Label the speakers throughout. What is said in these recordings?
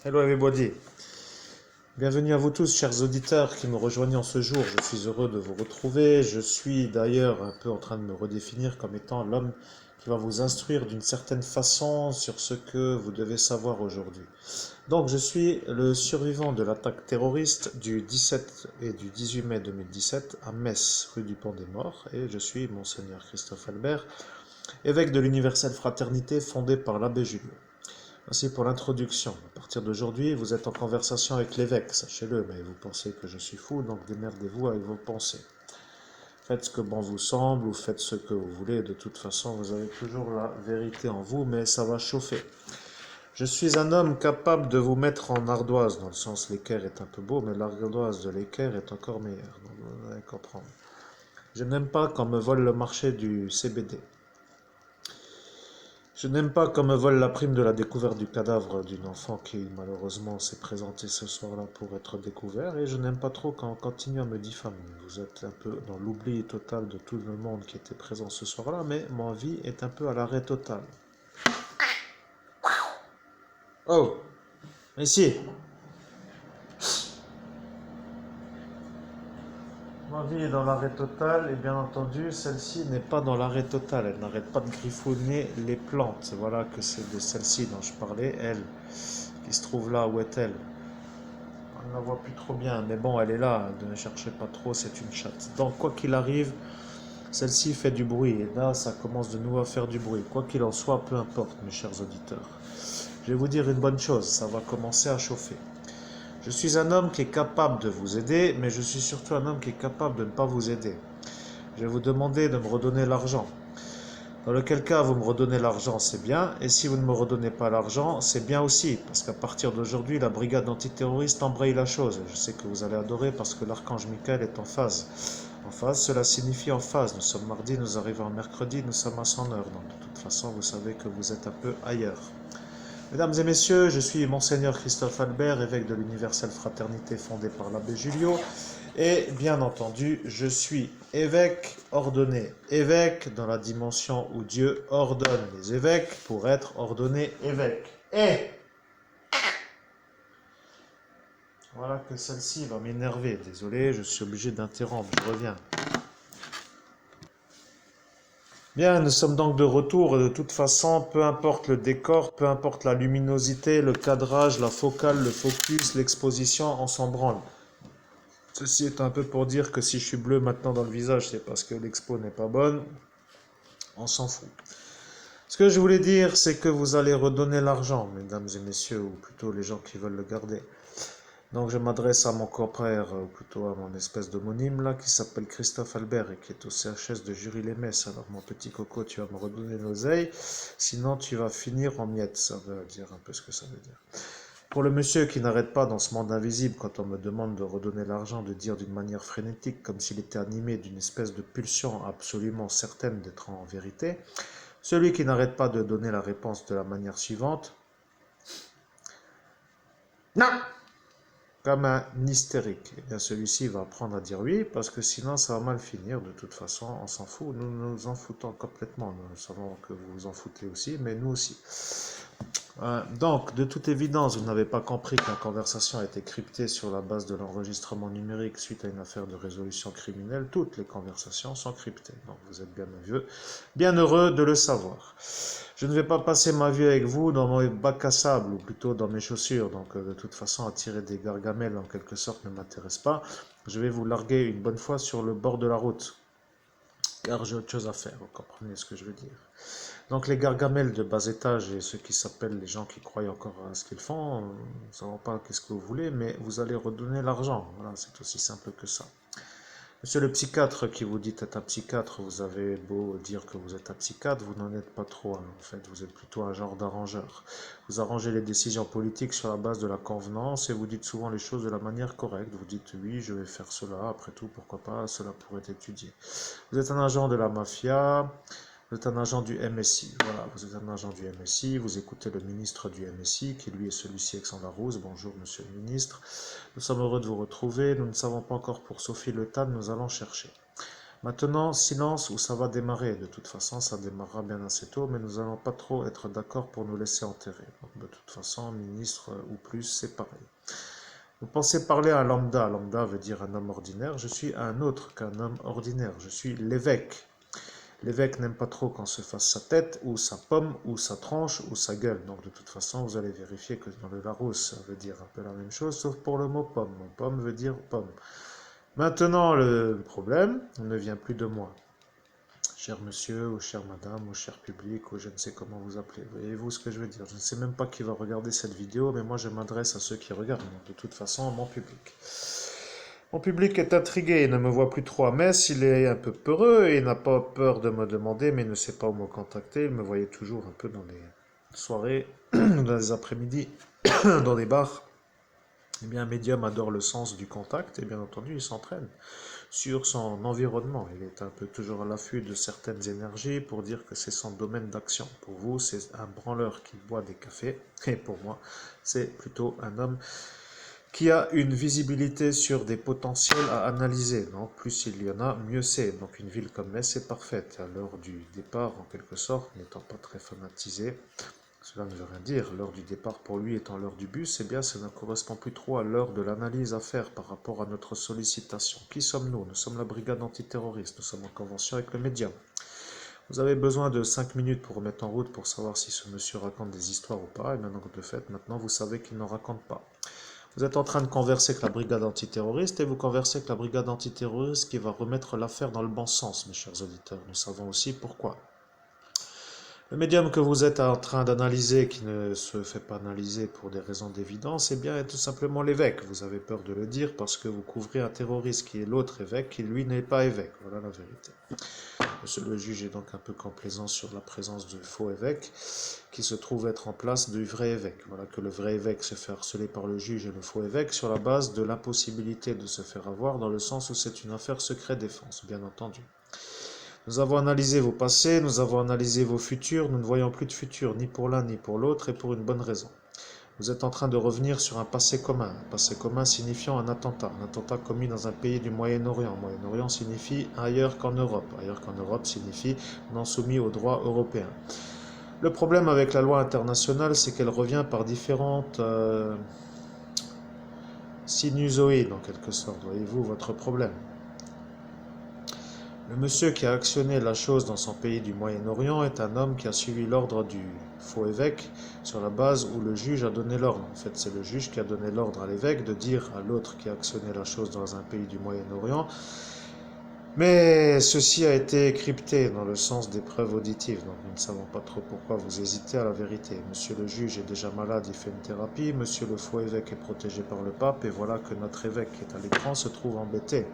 Speaker 1: Hello everybody. Bienvenue à vous tous, chers auditeurs qui me rejoignent en ce jour. Je suis heureux de vous retrouver. Je suis d'ailleurs un peu en train de me redéfinir comme étant l'homme qui va vous instruire d'une certaine façon sur ce que vous devez savoir aujourd'hui. Donc, je suis le survivant de l'attaque terroriste du 17 et du 18 mai 2017 à Metz, rue du Pont des Morts, et je suis Monseigneur Christophe Albert, évêque de l'Universelle Fraternité fondée par l'abbé Julio. Merci pour l'introduction. À partir d'aujourd'hui, vous êtes en conversation avec l'évêque, sachez-le, mais vous pensez que je suis fou, donc démerdez-vous avec vos pensées. Faites ce que bon vous semble ou faites ce que vous voulez. De toute façon, vous avez toujours la vérité en vous, mais ça va chauffer. Je suis un homme capable de vous mettre en ardoise, dans le sens l'équerre est un peu beau, mais l'ardoise de l'équerre est encore meilleure. Donc vous allez comprendre. Je n'aime pas quand me vole le marché du CBD. Je n'aime pas qu'on me vole la prime de la découverte du cadavre d'une enfant qui malheureusement s'est présentée ce soir-là pour être découvert, et je n'aime pas trop quand on continue à me diffamer. Vous êtes un peu dans l'oubli total de tout le monde qui était présent ce soir-là, mais ma vie est un peu à l'arrêt total. Oh, ici, ma vie est dans l'arrêt total et bien entendu celle-ci n'est pas dans l'arrêt total, elle n'arrête pas de griffonner les plantes. Voilà que c'est de celle-ci dont je parlais, elle qui se trouve là. Où est-elle? On ne la voit plus trop bien, mais bon, elle est là, ne cherchez pas trop, c'est une chatte. Donc, quoi qu'il arrive, celle-ci fait du bruit, et là, ça commence de nouveau à faire du bruit. Quoi qu'il en soit, peu importe, mes chers auditeurs. Je vais vous dire une bonne chose, ça va commencer à chauffer. Je suis un homme qui est capable de vous aider, mais je suis surtout un homme qui est capable de ne pas vous aider. Je vais vous demander de me redonner l'argent. Dans lequel cas vous me redonnez l'argent, c'est bien, et si vous ne me redonnez pas l'argent, c'est bien aussi, parce qu'à partir d'aujourd'hui, la brigade antiterroriste embraye la chose. Je sais que vous allez adorer parce que l'archange Michael est en phase. En phase, cela signifie en phase. Nous sommes mardi, nous arrivons mercredi, nous sommes à 100 heures. Donc de toute façon, vous savez que vous êtes un peu ailleurs. Mesdames et messieurs, je suis Monseigneur Christophe Albert, évêque de l'Universelle Fraternité fondée par l'abbé Julio. Et bien entendu, je suis évêque ordonné. Évêque dans la dimension où Dieu ordonne les évêques pour être ordonné évêque. Et voilà que celle-ci va m'énerver. Désolé, je suis obligé d'interrompre. Je reviens. Bien, nous sommes donc de retour. De toute façon, peu importe le décor, peu importe la luminosité, le cadrage, la focale, le focus, l'exposition, on s'en branle. Ceci est un peu pour dire que si je suis bleu maintenant dans le visage, c'est parce que l'expo n'est pas bonne. On s'en fout. Ce que je voulais dire, c'est que vous allez redonner l'argent, mesdames et messieurs, ou plutôt les gens qui veulent le garder. Donc je m'adresse à mon compère, ou plutôt à mon espèce d'homonyme là, qui s'appelle Christophe Albert et qui est au CHS de Jury-les-Messes. Alors mon petit coco, tu vas me redonner l'oseille, sinon tu vas finir en miettes. Ça veut dire un peu ce que ça veut dire. Pour le monsieur qui n'arrête pas dans ce monde invisible, quand on me demande de redonner l'argent, de dire d'une manière frénétique, comme s'il était animé d'une espèce de pulsion absolument certaine d'être en vérité, celui qui n'arrête pas de donner la réponse de la manière suivante. Non, comme un hystérique. Et bien celui-ci va apprendre à dire oui, parce que sinon ça va mal finir. De toute façon, on s'en fout. Nous nous en foutons complètement. Nous savons que vous vous en foutez aussi, mais nous aussi. Donc, de toute évidence, vous n'avez pas compris que la conversation a été cryptée sur la base de l'enregistrement numérique suite à une affaire de résolution criminelle. Toutes les conversations sont cryptées. Donc, vous êtes bien heureux de le savoir. Je ne vais pas passer ma vie avec vous dans mon bac à sable, ou plutôt dans mes chaussures. Donc, de toute façon, attirer des gargamelles en quelque sorte ne m'intéresse pas. Je vais vous larguer une bonne fois sur le bord de la route, car j'ai autre chose à faire. Vous comprenez ce que je veux dire? Donc les gargamels de bas étage et ceux qui s'appellent les gens qui croient encore à ce qu'ils font, nous ne savons pas qu'est-ce que vous voulez, mais vous allez redonner l'argent. Voilà, c'est aussi simple que ça. Monsieur le psychiatre qui vous dit être un psychiatre, vous avez beau dire que vous êtes un psychiatre, vous n'en êtes pas trop. En fait, vous êtes plutôt un genre d'arrangeur. Vous arrangez les décisions politiques sur la base de la convenance et vous dites souvent les choses de la manière correcte. Vous dites oui, je vais faire cela, après tout, pourquoi pas, cela pourrait être étudié. Vous êtes un agent de la mafia, vous êtes un agent du MSI. Voilà, vous êtes un agent du MSI, vous écoutez le ministre du MSI, qui lui est celui-ci Alexandre Larousse. Bonjour, monsieur le ministre. Nous sommes heureux de vous retrouver. Nous ne savons pas encore pour Sophie Le Tan, nous allons chercher. Maintenant, silence où ça va démarrer. De toute façon, ça démarrera bien assez tôt, mais nous n'allons pas trop être d'accord pour nous laisser enterrer. Donc, de toute façon, ministre ou plus, c'est pareil. Vous pensez parler à un lambda. Lambda veut dire un homme ordinaire. Je suis un autre qu'un homme ordinaire. Je suis l'évêque. L'évêque n'aime pas trop qu'on se fasse sa tête, ou sa pomme, ou sa tranche, ou sa gueule. Donc de toute façon, vous allez vérifier que dans le Larousse, ça veut dire un peu la même chose, sauf pour le mot pomme. Pomme veut dire pomme. Maintenant, le problème ne vient plus de moi. Cher monsieur, ou chère madame, ou cher public, ou je ne sais comment vous appelez. Voyez-vous ce que je veux dire? Je ne sais même pas qui va regarder cette vidéo, mais moi je m'adresse à ceux qui regardent. Donc, de toute façon, à mon public. Mon public est intrigué, il ne me voit plus trop à Metz, il est un peu peureux et n'a pas peur de me demander, mais il ne sait pas où me contacter. Il me voyait toujours un peu dans les soirées, dans les après-midi, dans les bars. Eh bien, un médium adore le sens du contact et bien entendu, il s'entraîne sur son environnement. Il est un peu toujours à l'affût de certaines énergies pour dire que c'est son domaine d'action. Pour vous, c'est un branleur qui boit des cafés et pour moi, c'est plutôt un homme qui a une visibilité sur des potentiels à analyser. Donc plus il y en a, mieux c'est. Donc une ville comme Metz est parfaite. À l'heure du départ, en quelque sorte, n'étant pas très fanatisé, cela ne veut rien dire. L'heure du départ pour lui étant l'heure du bus, eh bien ça ne correspond plus trop à l'heure de l'analyse à faire par rapport à notre sollicitation. Qui sommes-nous? Nous sommes la brigade antiterroriste. Nous sommes en convention avec le médium. Vous avez besoin de 5 minutes pour remettre en route pour savoir si ce monsieur raconte des histoires ou pas. Et maintenant, de fait, maintenant vous savez qu'il n'en raconte pas. Vous êtes en train de converser avec la brigade antiterroriste et vous conversez avec la brigade antiterroriste qui va remettre l'affaire dans le bon sens, mes chers auditeurs. Nous savons aussi pourquoi. Le médium que vous êtes en train d'analyser, qui ne se fait pas analyser pour des raisons d'évidence, eh bien, est tout simplement l'évêque. Vous avez peur de le dire parce que vous couvrez un terroriste qui est l'autre évêque, qui lui n'est pas évêque. Voilà la vérité. Monsieur le juge est donc un peu complaisant sur la présence du faux évêque qui se trouve être en place du vrai évêque. Voilà que le vrai évêque se fait harceler par le juge et le faux évêque sur la base de l'impossibilité de se faire avoir dans le sens où c'est une affaire secret défense, bien entendu. Nous avons analysé vos passés, nous avons analysé vos futurs, nous ne voyons plus de futur ni pour l'un ni pour l'autre et pour une bonne raison. Vous êtes en train de revenir sur un passé commun signifiant un attentat commis dans un pays du Moyen-Orient. Moyen-Orient signifie ailleurs qu'en Europe signifie non soumis au droit européen. Le problème avec la loi internationale, c'est qu'elle revient par différentes sinusoïdes en quelque sorte. Voyez-vous votre problème? Le monsieur qui a actionné la chose dans son pays du Moyen-Orient est un homme qui a suivi l'ordre du faux évêque sur la base où le juge a donné l'ordre. En fait, c'est le juge qui a donné l'ordre à l'évêque de dire à l'autre qui a actionné la chose dans un pays du Moyen-Orient. Mais ceci a été crypté dans le sens des preuves auditives, donc nous ne savons pas trop pourquoi vous hésitez à la vérité. Monsieur le juge est déjà malade, il fait une thérapie, monsieur le faux évêque est protégé par le pape, et voilà que notre évêque qui est à l'écran se trouve embêté,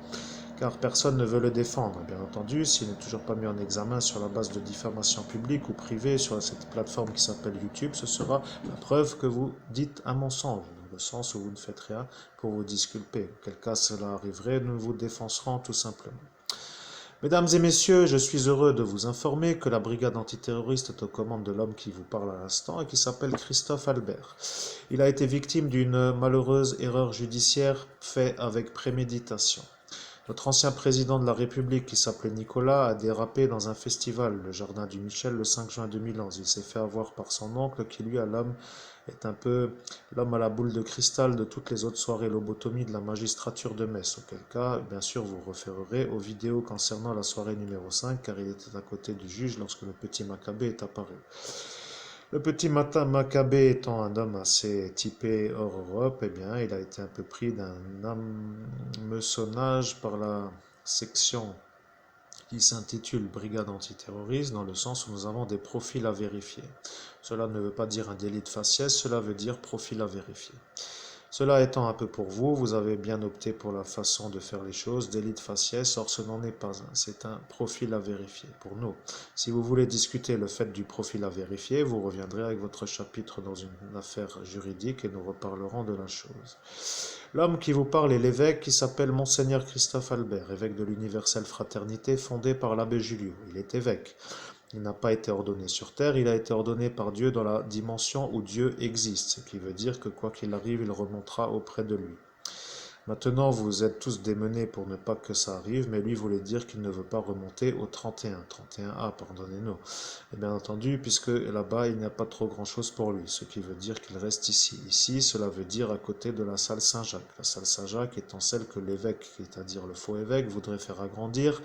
Speaker 1: car personne ne veut le défendre. Bien entendu, s'il n'est toujours pas mis en examen sur la base de diffamation publique ou privée sur cette plateforme qui s'appelle YouTube, ce sera la preuve que vous dites un mensonge, dans le sens où vous ne faites rien pour vous disculper. Quel cas cela arriverait, nous vous défoncerons tout simplement. Mesdames et messieurs, je suis heureux de vous informer que la brigade antiterroriste est aux commandes de l'homme qui vous parle à l'instant et qui s'appelle Christophe Albert. Il a été victime d'une malheureuse erreur judiciaire faite avec préméditation. Notre ancien président de la République, qui s'appelait Nicolas, a dérapé dans un festival, le Jardin du Michel, le 5 juin 2011. Il s'est fait avoir par son oncle, qui lui, à l'homme, est un peu l'homme à la boule de cristal de toutes les autres soirées lobotomie de la magistrature de Metz. Auquel cas, bien sûr, vous référerez aux vidéos concernant la soirée numéro 5, car il était à côté du juge lorsque le petit Maccabée est apparu. Le petit Maccabée étant un homme assez typé hors Europe, eh bien, il a été un peu pris d'un hameçonnage par la section qui s'intitule Brigade antiterroriste, dans le sens où nous avons des profils à vérifier. Cela ne veut pas dire un délit de faciès, cela veut dire profil à vérifier. Cela étant un peu pour vous, vous avez bien opté pour la façon de faire les choses, délit de faciès, or ce n'en est pas un, c'est un profil à vérifier pour nous. Si vous voulez discuter le fait du profil à vérifier, vous reviendrez avec votre chapitre dans une affaire juridique et nous reparlerons de la chose. L'homme qui vous parle est l'évêque qui s'appelle Monseigneur Christophe Albert, évêque de l'Universelle Fraternité fondée par l'abbé Julio. Il est évêque. Il n'a pas été ordonné sur terre, il a été ordonné par Dieu dans la dimension où Dieu existe, ce qui veut dire que quoi qu'il arrive, il remontera auprès de lui. Maintenant, vous êtes tous démenés pour ne pas que ça arrive, mais lui voulait dire qu'il ne veut pas remonter au 31, 31A, pardonnez-nous. Et bien entendu, puisque là-bas, il n'y a pas trop grand-chose pour lui, ce qui veut dire qu'il reste ici. Ici, cela veut dire à côté de la salle Saint-Jacques. La salle Saint-Jacques étant celle que l'évêque, c'est-à-dire le faux évêque, voudrait faire agrandir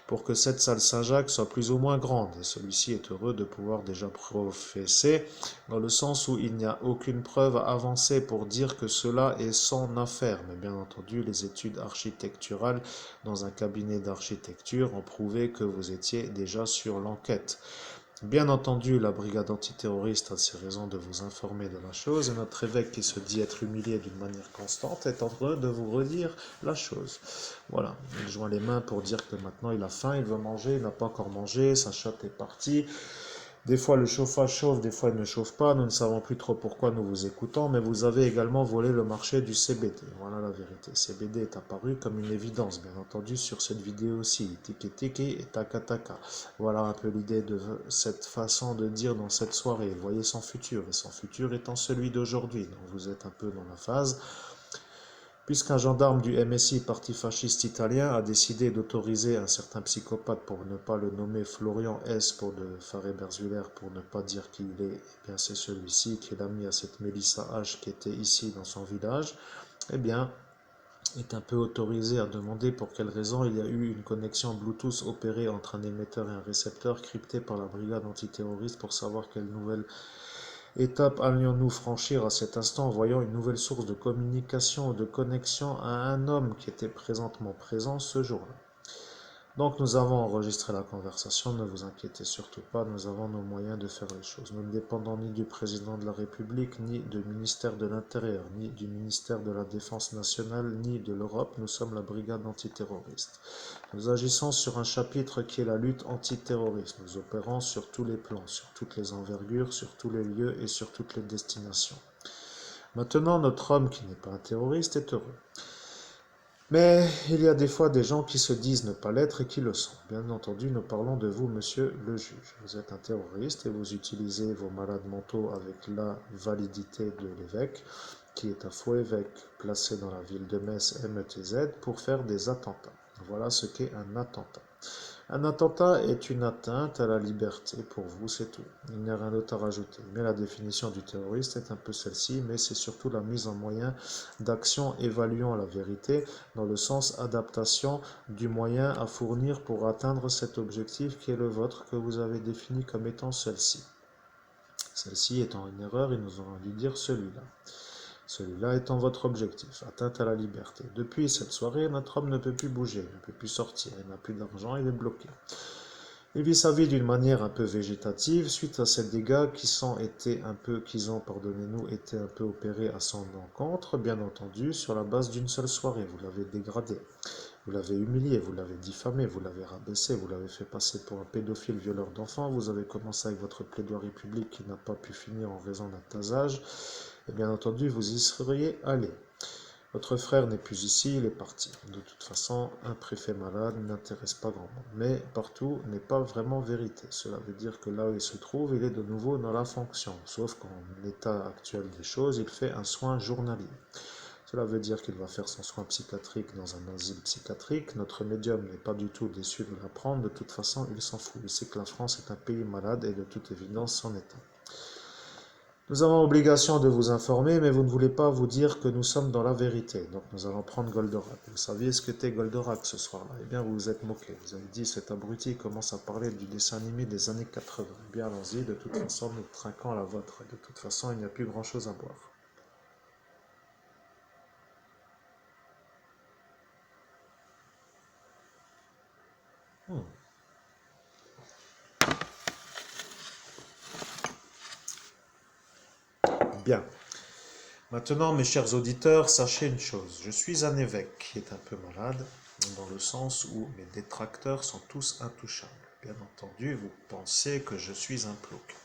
Speaker 1: pour que cette salle Saint-Jacques soit plus ou moins grande. Et celui-ci est heureux de pouvoir déjà professer, dans le sens où il n'y a aucune preuve avancée pour dire que cela est son affaire. Mais bien entendu, les études architecturales dans un cabinet d'architecture ont prouvé que vous étiez déjà sur l'enquête. Bien entendu, la brigade antiterroriste a ses raisons de vous informer de la chose, et notre évêque, qui se dit être humilié d'une manière constante, est en train de vous redire la chose. Voilà, il joint les mains pour dire que maintenant il a faim, il veut manger, il n'a pas encore mangé, sa chatte est partie. Des fois le chauffage chauffe, des fois il ne chauffe pas, nous ne savons plus trop pourquoi nous vous écoutons, mais vous avez également volé le marché du CBD. Voilà la vérité. CBD est apparu comme une évidence, bien entendu, sur cette vidéo aussi. Tiki tiki et taka taka. Voilà un peu l'idée de cette façon de dire dans cette soirée. Il voyait son futur, et son futur étant celui d'aujourd'hui. Donc vous êtes un peu dans la phase. Puisqu'un gendarme du MSI, parti fasciste italien, a décidé d'autoriser un certain psychopathe, pour ne pas le nommer Florian S. pour de Faré-Berzulaire, pour ne pas dire qui il est, eh bien c'est celui-ci qui est l'ami à cette Mélissa H qui était ici dans son village, eh bien est un peu autorisé à demander pour quelle raison il y a eu une connexion Bluetooth opérée entre un émetteur et un récepteur crypté par la brigade antiterroriste pour savoir quelle nouvelle étape allions-nous franchir à cet instant en voyant une nouvelle source de communication ou de connexion à un homme qui était présentement présent ce jour-là. Donc nous avons enregistré la conversation, ne vous inquiétez surtout pas, nous avons nos moyens de faire les choses. Nous ne dépendons ni du président de la République, ni du ministère de l'Intérieur, ni du ministère de la Défense nationale, ni de l'Europe. Nous sommes la brigade antiterroriste. Nous agissons sur un chapitre qui est la lutte antiterroriste. Nous opérons sur tous les plans, sur toutes les envergures, sur tous les lieux et sur toutes les destinations. Maintenant, notre homme qui n'est pas un terroriste est heureux. Mais il y a des fois des gens qui se disent ne pas l'être et qui le sont. Bien entendu, nous parlons de vous, monsieur le juge. Vous êtes un terroriste et vous utilisez vos malades mentaux avec la validité de l'évêque, qui est un faux évêque placé dans la ville de Metz METZ pour faire des attentats. Voilà ce qu'est un attentat. Un attentat est une atteinte à la liberté, pour vous c'est tout. Il n'y a rien d'autre à rajouter. Mais la définition du terroriste est un peu celle-ci, mais c'est surtout la mise en moyen d'action évaluant la vérité, dans le sens adaptation du moyen à fournir pour atteindre cet objectif qui est le vôtre, que vous avez défini comme étant celle-ci. Celle-ci étant une erreur, ils nous auront dû dire celui-là. Celui-là étant votre objectif, atteinte à la liberté. Depuis cette soirée, notre homme ne peut plus bouger, ne peut plus sortir, il n'a plus d'argent, il est bloqué. Il vit sa vie d'une manière un peu végétative suite à ces dégâts qui ont, été un peu opérés à son encontre, bien entendu, sur la base d'une seule soirée. Vous l'avez dégradé, vous l'avez humilié, vous l'avez diffamé, vous l'avez rabaissé, vous l'avez fait passer pour un pédophile violeur d'enfants, vous avez commencé avec votre plaidoirie publique qui n'a pas pu finir en raison d'un tasage, et bien entendu, vous y seriez allé. Votre frère n'est plus ici, il est parti. De toute façon, un préfet malade n'intéresse pas grand monde. Mais partout n'est pas vraiment vérité. Cela veut dire que là où il se trouve, il est de nouveau dans la fonction. Sauf qu'en l'état actuel des choses, il fait un soin journalier. Cela veut dire qu'il va faire son soin psychiatrique dans un asile psychiatrique. Notre médium n'est pas du tout déçu de l'apprendre. De toute façon, il s'en fout. Il sait que la France est un pays malade et de toute évidence, c'en est un. Nous avons obligation de vous informer, mais vous ne voulez pas vous dire que nous sommes dans la vérité. Donc nous allons prendre Goldorak. Vous saviez ce que était Goldorak ce soir-là? Eh bien, vous vous êtes moqué. Vous avez dit, cet abruti commence à parler du dessin animé des années 80. Eh bien, allons-y. De toute façon, nous trinquons à la vôtre. De toute façon, il n'y a plus grand-chose à boire. Bien. Maintenant, mes chers auditeurs, sachez une chose. Je suis un évêque qui est un peu malade, dans le sens où mes détracteurs sont tous intouchables. Bien entendu, vous pensez que je suis un plouc.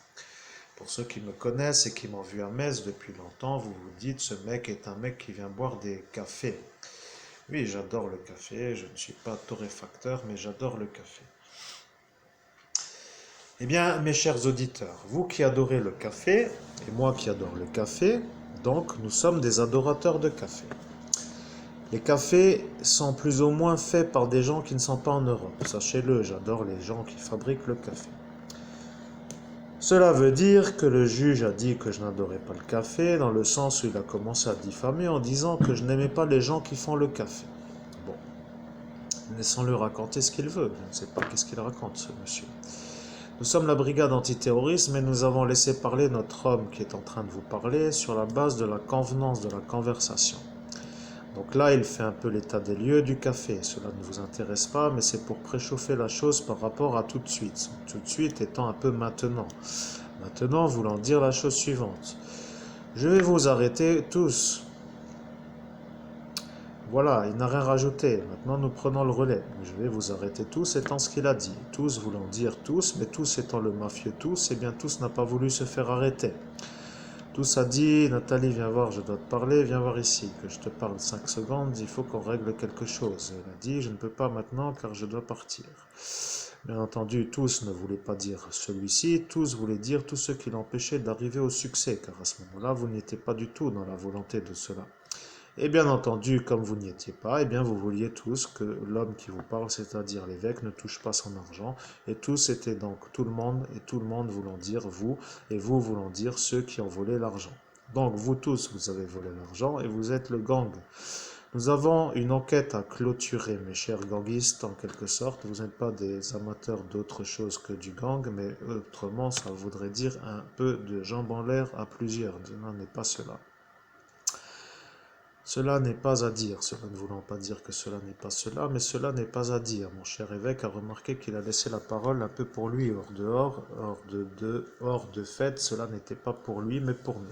Speaker 1: Pour ceux qui me connaissent et qui m'ont vu à Metz depuis longtemps, vous vous dites, ce mec est un mec qui vient boire des cafés. Oui, j'adore le café, je ne suis pas torréfacteur, mais j'adore le café. Eh bien, mes chers auditeurs, vous qui adorez le café, et moi qui adore le café, donc nous sommes des adorateurs de café. Les cafés sont plus ou moins faits par des gens qui ne sont pas en Europe. Sachez-le, j'adore les gens qui fabriquent le café. Cela veut dire que le juge a dit que je n'adorais pas le café, dans le sens où il a commencé à diffamer en disant que je n'aimais pas les gens qui font le café. Bon, laissons-le raconter ce qu'il veut. Je ne sais pas qu'est-ce qu'il raconte, ce monsieur. Nous sommes la brigade antiterrorisme et nous avons laissé parler notre homme qui est en train de vous parler sur la base de la convenance de la conversation. Donc là, il fait un peu l'état des lieux du café. Cela ne vous intéresse pas, mais c'est pour préchauffer la chose par rapport à tout de suite. Tout de suite étant un peu maintenant. Maintenant, voulant dire la chose suivante. Je vais vous arrêter tous. Voilà, il n'a rien rajouté. Maintenant, nous prenons le relais. Je vais vous arrêter tous étant ce qu'il a dit. Tous voulant dire tous, mais tous étant le mafieux tous, et bien tous n'a pas voulu se faire arrêter. Tous a dit, Nathalie, viens voir, je dois te parler, viens voir ici, que je te parle 5 secondes, il faut qu'on règle quelque chose. Elle a dit, je ne peux pas maintenant car je dois partir. Bien entendu, tous ne voulaient pas dire celui-ci, tous voulaient dire tous ceux qui l'empêchaient d'arriver au succès, car à ce moment-là, vous n'étiez pas du tout dans la volonté de cela. Et bien entendu, comme vous n'y étiez pas, eh bien vous vouliez tous que l'homme qui vous parle, c'est-à-dire l'évêque, ne touche pas son argent. Et tous étaient donc tout le monde, et tout le monde voulant dire vous, et vous voulant dire ceux qui ont volé l'argent. Donc vous tous, vous avez volé l'argent et vous êtes le gang. Nous avons une enquête à clôturer, mes chers gangistes, en quelque sorte. Vous n'êtes pas des amateurs d'autre chose que du gang, mais autrement, ça voudrait dire un peu de jambes en l'air à plusieurs. Non, n'est pas cela. Cela n'est pas à dire, cela ne voulant pas dire que cela n'est pas cela, mais cela n'est pas à dire. Mon cher évêque a remarqué qu'il a laissé la parole un peu pour lui, hors de fait, cela n'était pas pour lui, mais pour nous.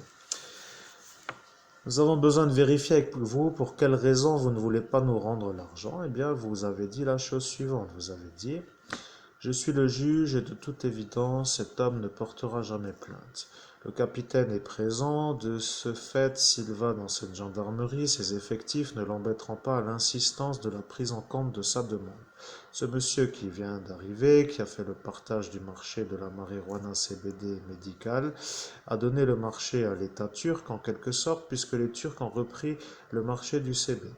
Speaker 1: Nous avons besoin de vérifier avec vous pour quelles raisons vous ne voulez pas nous rendre l'argent. Eh bien, vous avez dit la chose suivante, vous avez dit, je suis le juge et de toute évidence, cet homme ne portera jamais plainte. Le capitaine est présent, de ce fait, s'il va dans cette gendarmerie, ses effectifs ne l'embêteront pas à l'insistance de la prise en compte de sa demande. Ce monsieur qui vient d'arriver, qui a fait le partage du marché de la marijuana CBD médicale, a donné le marché à l'État turc en quelque sorte, puisque les Turcs ont repris le marché du CBD.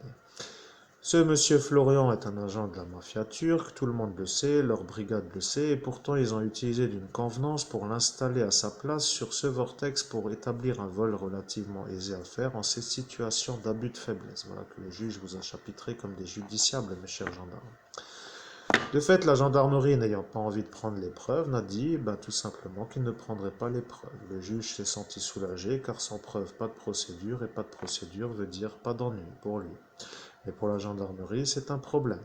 Speaker 1: Ce monsieur Florian est un agent de la mafia turque, tout le monde le sait, leur brigade le sait, et pourtant ils ont utilisé d'une convenance pour l'installer à sa place sur ce vortex pour établir un vol relativement aisé à faire en ces situations d'abus de faiblesse. Voilà que le juge vous a chapitré comme des judiciables, mes chers gendarmes. De fait, la gendarmerie, n'ayant pas envie de prendre les preuves, n'a dit tout simplement qu'il ne prendrait pas les preuves. Le juge s'est senti soulagé, car sans preuve, pas de procédure, et pas de procédure veut dire pas d'ennui pour lui. Mais pour la gendarmerie, c'est un problème.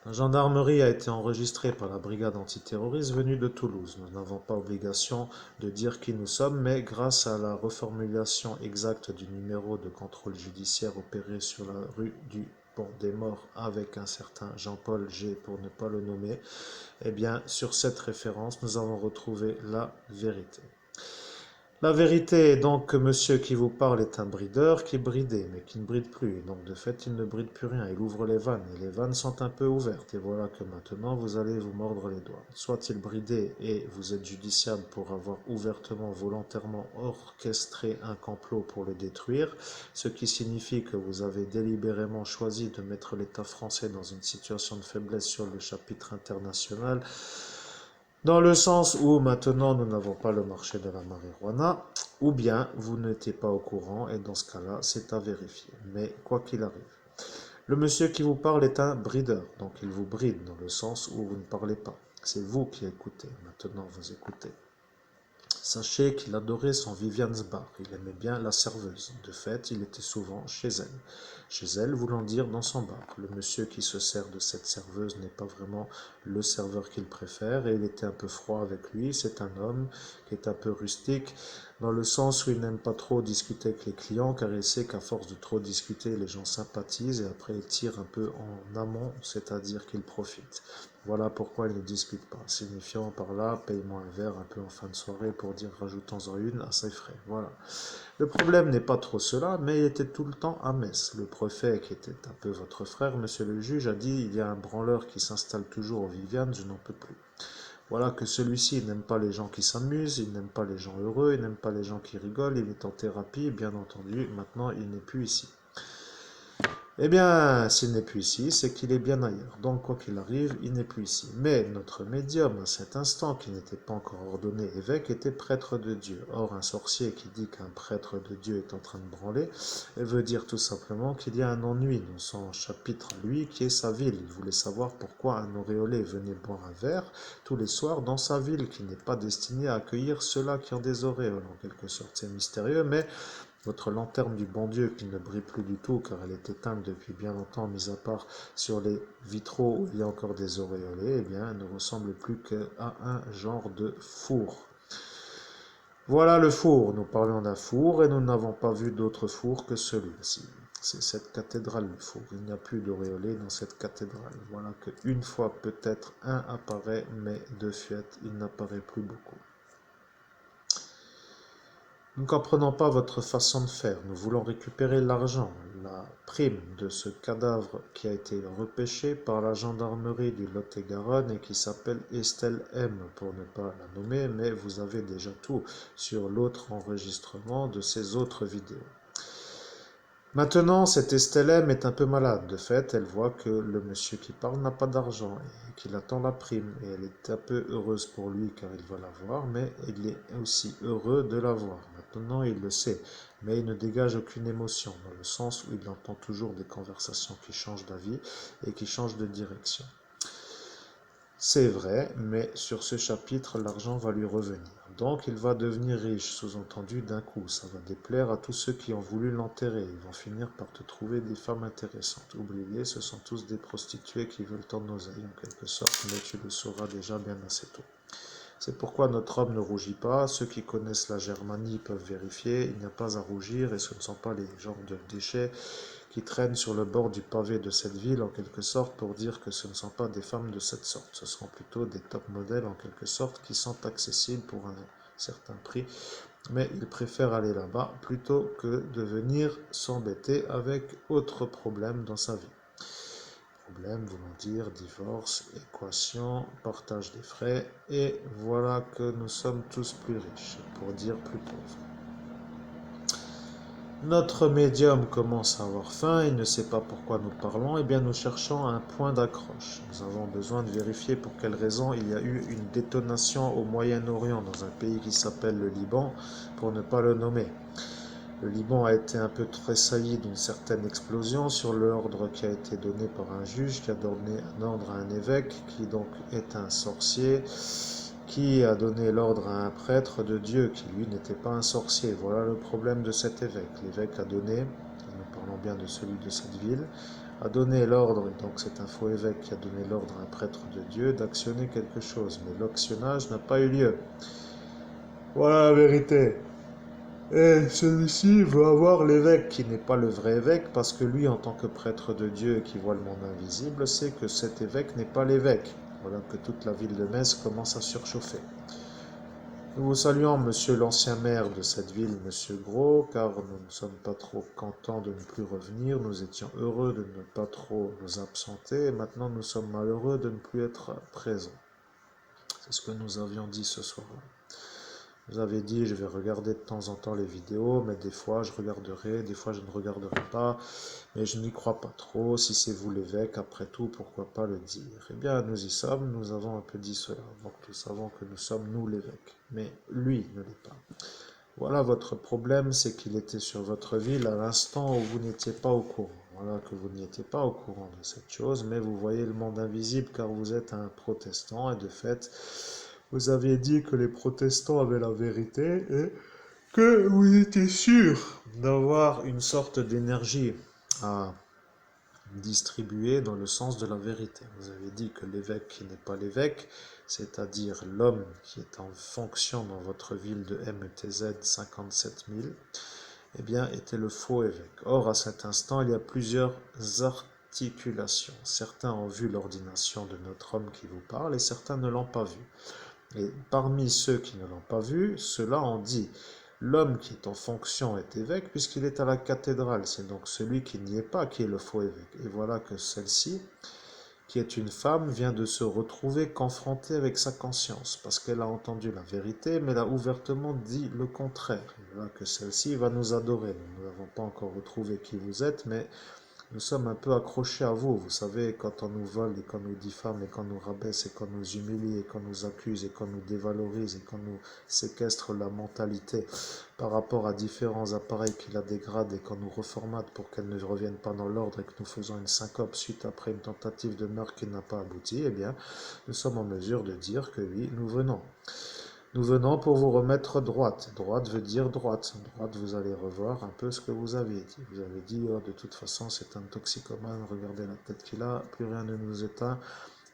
Speaker 1: La gendarmerie a été enregistrée par la brigade antiterroriste venue de Toulouse. Nous n'avons pas obligation de dire qui nous sommes, mais grâce à la reformulation exacte du numéro de contrôle judiciaire opéré sur la rue du Pont des Morts avec un certain Jean-Paul G pour ne pas le nommer, eh bien, sur cette référence, nous avons retrouvé la vérité. La vérité est donc que monsieur qui vous parle est un brideur qui bridait, mais qui ne bride plus. Et donc de fait, il ne bride plus rien. Il ouvre les vannes, et les vannes sont un peu ouvertes. Et voilà que maintenant, vous allez vous mordre les doigts. Soit il bridait et vous êtes judiciable pour avoir ouvertement, volontairement orchestré un complot pour le détruire, ce qui signifie que vous avez délibérément choisi de mettre l'État français dans une situation de faiblesse sur le chapitre international, dans le sens où maintenant nous n'avons pas le marché de la marijuana, ou bien vous n'étiez pas au courant, et dans ce cas-là, c'est à vérifier. Mais quoi qu'il arrive, le monsieur qui vous parle est un brideur, donc il vous bride dans le sens où vous ne parlez pas. C'est vous qui écoutez, maintenant vous écoutez. Sachez qu'il adorait son Vivian's Bar, il aimait bien la serveuse. De fait, il était souvent chez elle. Chez elle, voulant dire dans son bar. Le monsieur qui se sert de cette serveuse n'est pas vraiment le serveur qu'il préfère, et il était un peu froid avec lui. C'est un homme qui est un peu rustique, dans le sens où il n'aime pas trop discuter avec les clients, car il sait qu'à force de trop discuter, les gens sympathisent, et après il tire un peu en amont, c'est-à-dire qu'il profite. Voilà pourquoi il ne discute pas, signifiant par là, paye-moi un verre un peu en fin de soirée pour dire rajoutons-en une à ses frais. Voilà. Le problème n'est pas trop cela, mais il était tout le temps à Metz. Le préfet, qui était un peu votre frère, monsieur le juge, a dit il y a un branleur qui s'installe toujours au Viviane, je n'en peux plus. Voilà que celui-ci n'aime pas les gens qui s'amusent, il n'aime pas les gens heureux, il n'aime pas les gens qui rigolent, il est en thérapie, bien entendu, maintenant il n'est plus ici. Eh bien, s'il n'est plus ici, c'est qu'il est bien ailleurs. Donc, quoi qu'il arrive, il n'est plus ici. Mais notre médium, à cet instant, qui n'était pas encore ordonné évêque, était prêtre de Dieu. Or, un sorcier qui dit qu'un prêtre de Dieu est en train de branler, veut dire tout simplement qu'il y a un ennui dans son chapitre à lui, qui est sa ville. Il voulait savoir pourquoi un auréolé venait boire un verre tous les soirs dans sa ville, qui n'est pas destinée à accueillir ceux-là qui ont des auréoles, en quelque sorte. C'est mystérieux, mais votre lanterne du bon Dieu qui ne brille plus du tout car elle est éteinte depuis bien longtemps, mis à part sur les vitraux où il y a encore des auréolés, eh bien, elle ne ressemble plus qu'à un genre de four. Voilà le four. Nous parlions d'un four et nous n'avons pas vu d'autre four que celui-ci. C'est cette cathédrale, le four. Il n'y a plus d'auréolés dans cette cathédrale. Voilà qu'une fois peut-être un apparaît, mais de fait, il n'apparaît plus beaucoup. Nous ne comprenons pas votre façon de faire. Nous voulons récupérer l'argent, la prime de ce cadavre qui a été repêché par la gendarmerie du Lot-et-Garonne et qui s'appelle Estelle M, pour ne pas la nommer, mais vous avez déjà tout sur l'autre enregistrement de ces autres vidéos. Maintenant, cette Estelle M est un peu malade. De fait, elle voit que le monsieur qui parle n'a pas d'argent et qu'il attend la prime. Et elle est un peu heureuse pour lui car il va l'avoir, mais il est aussi heureux de l'avoir. Maintenant, il le sait, mais il ne dégage aucune émotion, dans le sens où il entend toujours des conversations qui changent d'avis et qui changent de direction. C'est vrai, mais sur ce chapitre, l'argent va lui revenir. Donc il va devenir riche, sous-entendu d'un coup. Ça va déplaire à tous ceux qui ont voulu l'enterrer. Ils vont finir par te trouver des femmes intéressantes. Oubliez, ce sont tous des prostituées qui veulent ton oseille, en quelque sorte, mais tu le sauras déjà bien assez tôt. C'est pourquoi notre homme ne rougit pas. Ceux qui connaissent la Germanie peuvent vérifier. Il n'y a pas à rougir et ce ne sont pas les genres de déchets qui traînent sur le bord du pavé de cette ville en quelque sorte pour dire que ce ne sont pas des femmes de cette sorte. Ce sont plutôt des top modèles en quelque sorte qui sont accessibles pour un certain prix. Mais ils préfèrent aller là-bas plutôt que de venir s'embêter avec autre problème dans sa vie. Problème voulant dire divorce, équation, partage des frais, et voilà que nous sommes tous plus riches, pour dire plus pauvres. Notre médium commence à avoir faim, il ne sait pas pourquoi nous parlons, et bien nous cherchons un point d'accroche. Nous avons besoin de vérifier pour quelle raison il y a eu une détonation au Moyen-Orient, dans un pays qui s'appelle le Liban, pour ne pas le nommer. Le Liban a été un peu tressailli d'une certaine explosion sur l'ordre qui a été donné par un juge qui a donné un ordre à un évêque qui donc est un sorcier qui a donné l'ordre à un prêtre de Dieu qui lui n'était pas un sorcier. Voilà le problème de cet évêque. L'évêque a donné, nous parlons bien de celui de cette ville, a donné l'ordre, et donc c'est un faux évêque qui a donné l'ordre à un prêtre de Dieu d'actionner quelque chose, mais l'actionnage n'a pas eu lieu. Voilà la vérité. Et celui-ci veut avoir l'évêque qui n'est pas le vrai évêque parce que lui, en tant que prêtre de Dieu qui voit le monde invisible, sait que cet évêque n'est pas l'évêque. Voilà que toute la ville de Metz commence à surchauffer. Nous vous saluons, monsieur l'ancien maire de cette ville, monsieur Gros, car nous ne sommes pas trop contents de ne plus revenir. Nous étions heureux de ne pas trop nous absenter et maintenant nous sommes malheureux de ne plus être présents. C'est ce que nous avions dit ce soir-là. Vous avez dit, je vais regarder de temps en temps les vidéos, mais des fois je regarderai, des fois je ne regarderai pas, mais je n'y crois pas trop. Si c'est vous l'évêque, après tout, pourquoi pas le dire? Eh bien, nous y sommes, nous avons un peu dit cela, donc nous savons que nous sommes nous l'évêque, mais lui ne l'est pas. Voilà votre problème, c'est qu'il était sur votre ville à l'instant où vous n'étiez pas au courant. Voilà que vous n'étiez pas au courant de cette chose, mais vous voyez le monde invisible car vous êtes un protestant et de fait, vous aviez dit que les protestants avaient la vérité et que vous étiez sûr d'avoir une sorte d'énergie à distribuer dans le sens de la vérité. Vous avez dit que l'évêque qui n'est pas l'évêque, c'est-à-dire l'homme qui est en fonction dans votre ville de METZ 57 000, eh bien, était le faux évêque. Or, à cet instant, il y a plusieurs articulations. Certains ont vu l'ordination de notre homme qui vous parle et certains ne l'ont pas vu. Et parmi ceux qui ne l'ont pas vu, ceux-là ont dit l'homme qui est en fonction est évêque puisqu'il est à la cathédrale. C'est donc celui qui n'y est pas qui est le faux évêque. Et voilà que celle-ci, qui est une femme, vient de se retrouver confrontée avec sa conscience parce qu'elle a entendu la vérité, mais elle a ouvertement dit le contraire. Et voilà que celle-ci va nous adorer. Nous n'avons pas encore retrouvé qui vous êtes, mais Nous sommes un peu accrochés à vous. Vous savez, quand on nous vole et qu'on nous diffame et qu'on nous rabaisse et qu'on nous humilie et qu'on nous accuse et qu'on nous dévalorise et qu'on nous séquestre la mentalité par rapport à différents appareils qui la dégradent et qu'on nous reformate pour qu'elle ne revienne pas dans l'ordre et que nous faisons une syncope suite après une tentative de meurtre qui n'a pas abouti, eh bien, nous sommes en mesure de dire que oui, nous venons. Nous venons pour vous remettre droite. Droite veut dire droite. Droite, vous allez revoir un peu ce que vous avez dit. Vous avez dit, oh, de toute façon, c'est un toxicomane, regardez la tête qu'il a, plus rien ne nous éteint.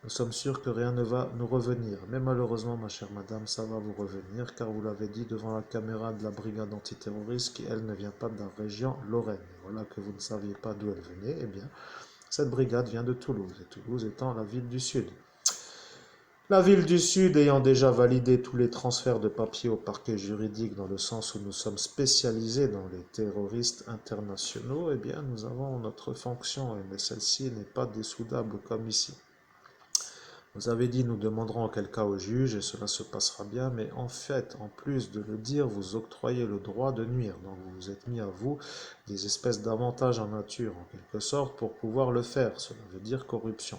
Speaker 1: Nous sommes sûrs que rien ne va nous revenir. Mais malheureusement, ma chère madame, ça va vous revenir, car vous l'avez dit devant la caméra de la brigade antiterroriste, qui, elle, ne vient pas de la région Lorraine. Voilà que vous ne saviez pas d'où elle venait. Eh bien, cette brigade vient de Toulouse, et Toulouse étant la ville du Sud. La ville du Sud ayant déjà validé tous les transferts de papiers au parquet juridique dans le sens où nous sommes spécialisés dans les terroristes internationaux, eh bien nous avons notre fonction, mais celle-ci n'est pas dessoudable comme ici. Vous avez dit nous demanderons en quel cas au juge et cela se passera bien, mais en fait, en plus de le dire, vous octroyez le droit de nuire. Donc vous vous êtes mis à vous des espèces d'avantages en nature, en quelque sorte, pour pouvoir le faire. Cela veut dire corruption.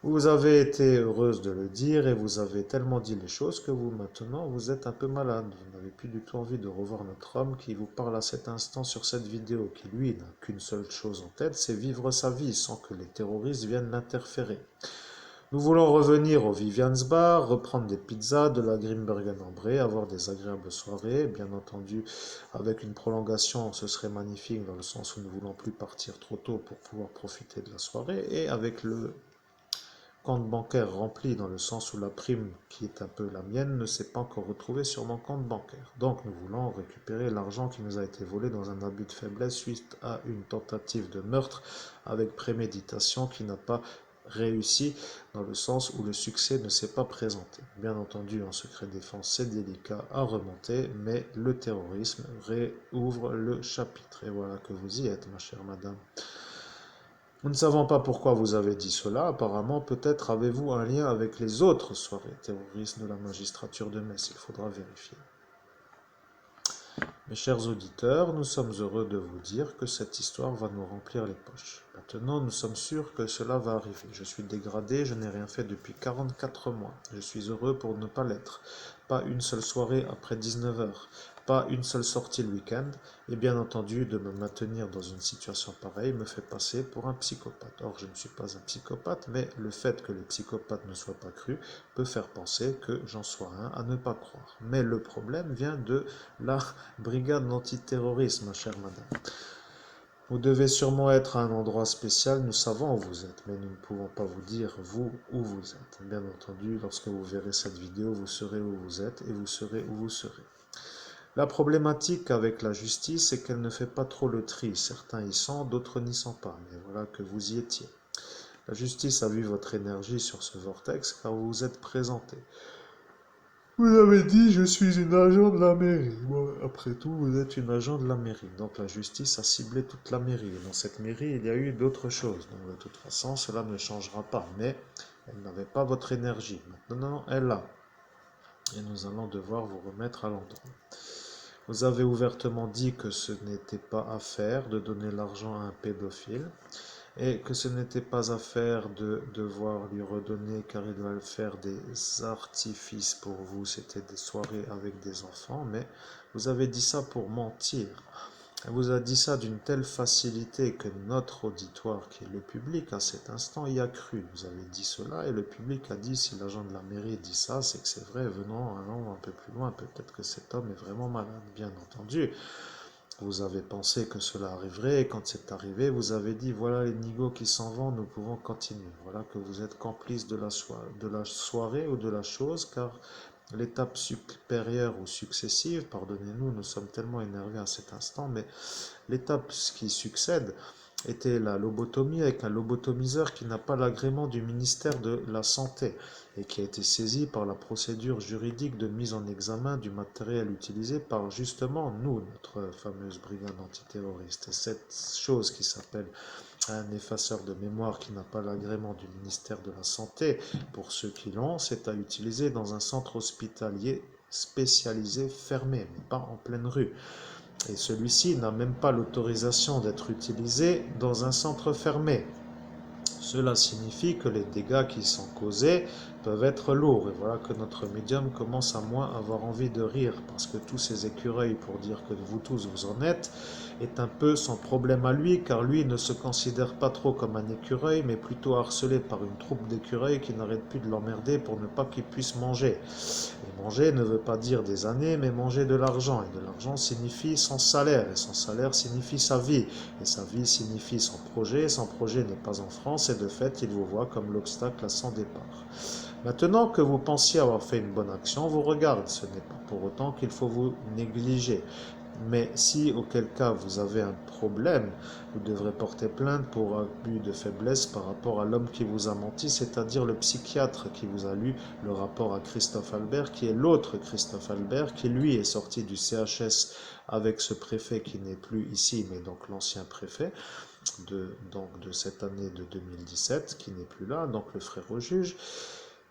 Speaker 1: Vous avez été heureuse de le dire et vous avez tellement dit les choses que vous maintenant vous êtes un peu malade. Vous n'avez plus du tout envie de revoir notre homme qui vous parle à cet instant sur cette vidéo, qui lui n'a qu'une seule chose en tête, c'est vivre sa vie sans que les terroristes viennent l'interférer. Nous voulons revenir au Vivian's Bar, reprendre des pizzas, de la Grimbergen ambrée, avoir des agréables soirées. Bien entendu, avec une prolongation, ce serait magnifique dans le sens où nous ne voulons plus partir trop tôt pour pouvoir profiter de la soirée. Et avec le compte bancaire rempli dans le sens où la prime qui est un peu la mienne ne s'est pas encore retrouvée sur mon compte bancaire. Donc nous voulons récupérer l'argent qui nous a été volé dans un abus de faiblesse suite à une tentative de meurtre avec préméditation qui n'a pas réussi dans le sens où le succès ne s'est pas présenté. Bien entendu, en secret défense, c'est délicat à remonter, mais le terrorisme réouvre le chapitre. Et voilà que vous y êtes, ma chère madame. Nous ne savons pas pourquoi vous avez dit cela. Apparemment, peut-être avez-vous un lien avec les autres soirées terroristes de la magistrature de Metz. Il faudra vérifier. Mes chers auditeurs, nous sommes heureux de vous dire que cette histoire va nous remplir les poches. Maintenant, nous sommes sûrs que cela va arriver. Je suis dégradé, je n'ai rien fait depuis 44 mois. Je suis heureux pour ne pas l'être. Pas une seule soirée après 19 heures. Pas une seule sortie le week-end, et bien entendu, de me maintenir dans une situation pareille me fait passer pour un psychopathe. Or, je ne suis pas un psychopathe, mais le fait que les psychopathes ne soient pas crus peut faire penser que j'en sois un à ne pas croire. Mais le problème vient de la brigade d'antiterrorisme, ma chère madame. Vous devez sûrement être à un endroit spécial, nous savons où vous êtes, mais nous ne pouvons pas vous dire, vous, où vous êtes. Bien entendu, lorsque vous verrez cette vidéo, vous saurez où vous êtes et vous saurez où vous serez. La problématique avec la justice, c'est qu'elle ne fait pas trop le tri. Certains y sont, d'autres n'y sont pas. Mais voilà que vous y étiez. La justice a vu votre énergie sur ce vortex car vous vous êtes présenté. Vous avez dit, je suis une agent de la mairie. Bon, après tout, vous êtes une agent de la mairie. Donc la justice a ciblé toute la mairie. Et dans cette mairie, il y a eu d'autres choses. Donc de toute façon, cela ne changera pas. Mais elle n'avait pas votre énergie. Maintenant, elle l'a. Et nous allons devoir vous remettre à l'endroit. Vous avez ouvertement dit que ce n'était pas à faire de donner l'argent à un pédophile et que ce n'était pas à faire de devoir lui redonner car il doit faire des artifices pour vous. C'était des soirées avec des enfants, mais vous avez dit ça pour mentir. Elle vous a dit ça d'une telle facilité que notre auditoire, qui est le public à cet instant, y a cru. Vous avez dit cela et le public a dit, si l'agent de la mairie dit ça, c'est que c'est vrai, venons, allons un peu plus loin, peut-être que cet homme est vraiment malade, bien entendu. Vous avez pensé que cela arriverait et quand c'est arrivé, vous avez dit, voilà les nigauds qui s'en vont, nous pouvons continuer. Voilà que vous êtes complice de la soirée ou de la chose, car l'étape supérieure ou successive, pardonnez-nous, nous sommes tellement énervés à cet instant, mais l'étape qui succède était la lobotomie avec un lobotomiseur qui n'a pas l'agrément du ministère de la Santé et qui a été saisi par la procédure juridique de mise en examen du matériel utilisé par justement nous, notre fameuse brigade antiterroriste. Et cette chose qui s'appelle un effaceur de mémoire qui n'a pas l'agrément du ministère de la Santé, pour ceux qui l'ont, c'est à utiliser dans un centre hospitalier spécialisé fermé, mais pas en pleine rue. Et celui-ci n'a même pas l'autorisation d'être utilisé dans un centre fermé. Cela signifie que les dégâts qui sont causés peuvent être lourds. Et voilà que notre médium commence à moins avoir envie de rire, parce que tous ces écureuils, pour dire que vous tous vous en êtes, est un peu son problème à lui, car lui ne se considère pas trop comme un écureuil, mais plutôt harcelé par une troupe d'écureuils qui n'arrête plus de l'emmerder pour ne pas qu'il puisse manger. Et manger ne veut pas dire des années, mais manger de l'argent. Et de l'argent signifie son salaire, et son salaire signifie sa vie. Et sa vie signifie son projet. Son projet n'est pas en France, et de fait, il vous voit comme l'obstacle à son départ. Maintenant que vous pensiez avoir fait une bonne action, vous regarde. Ce n'est pas pour autant qu'il faut vous négliger. Mais si, auquel cas, vous avez un problème, vous devrez porter plainte pour abus de faiblesse par rapport à l'homme qui vous a menti, c'est-à-dire le psychiatre qui vous a lu le rapport à Christophe Albert, qui est l'autre Christophe Albert, qui lui est sorti du CHS avec ce préfet qui n'est plus ici, mais donc l'ancien préfet de cette année de 2017, qui n'est plus là, donc le frère au juge.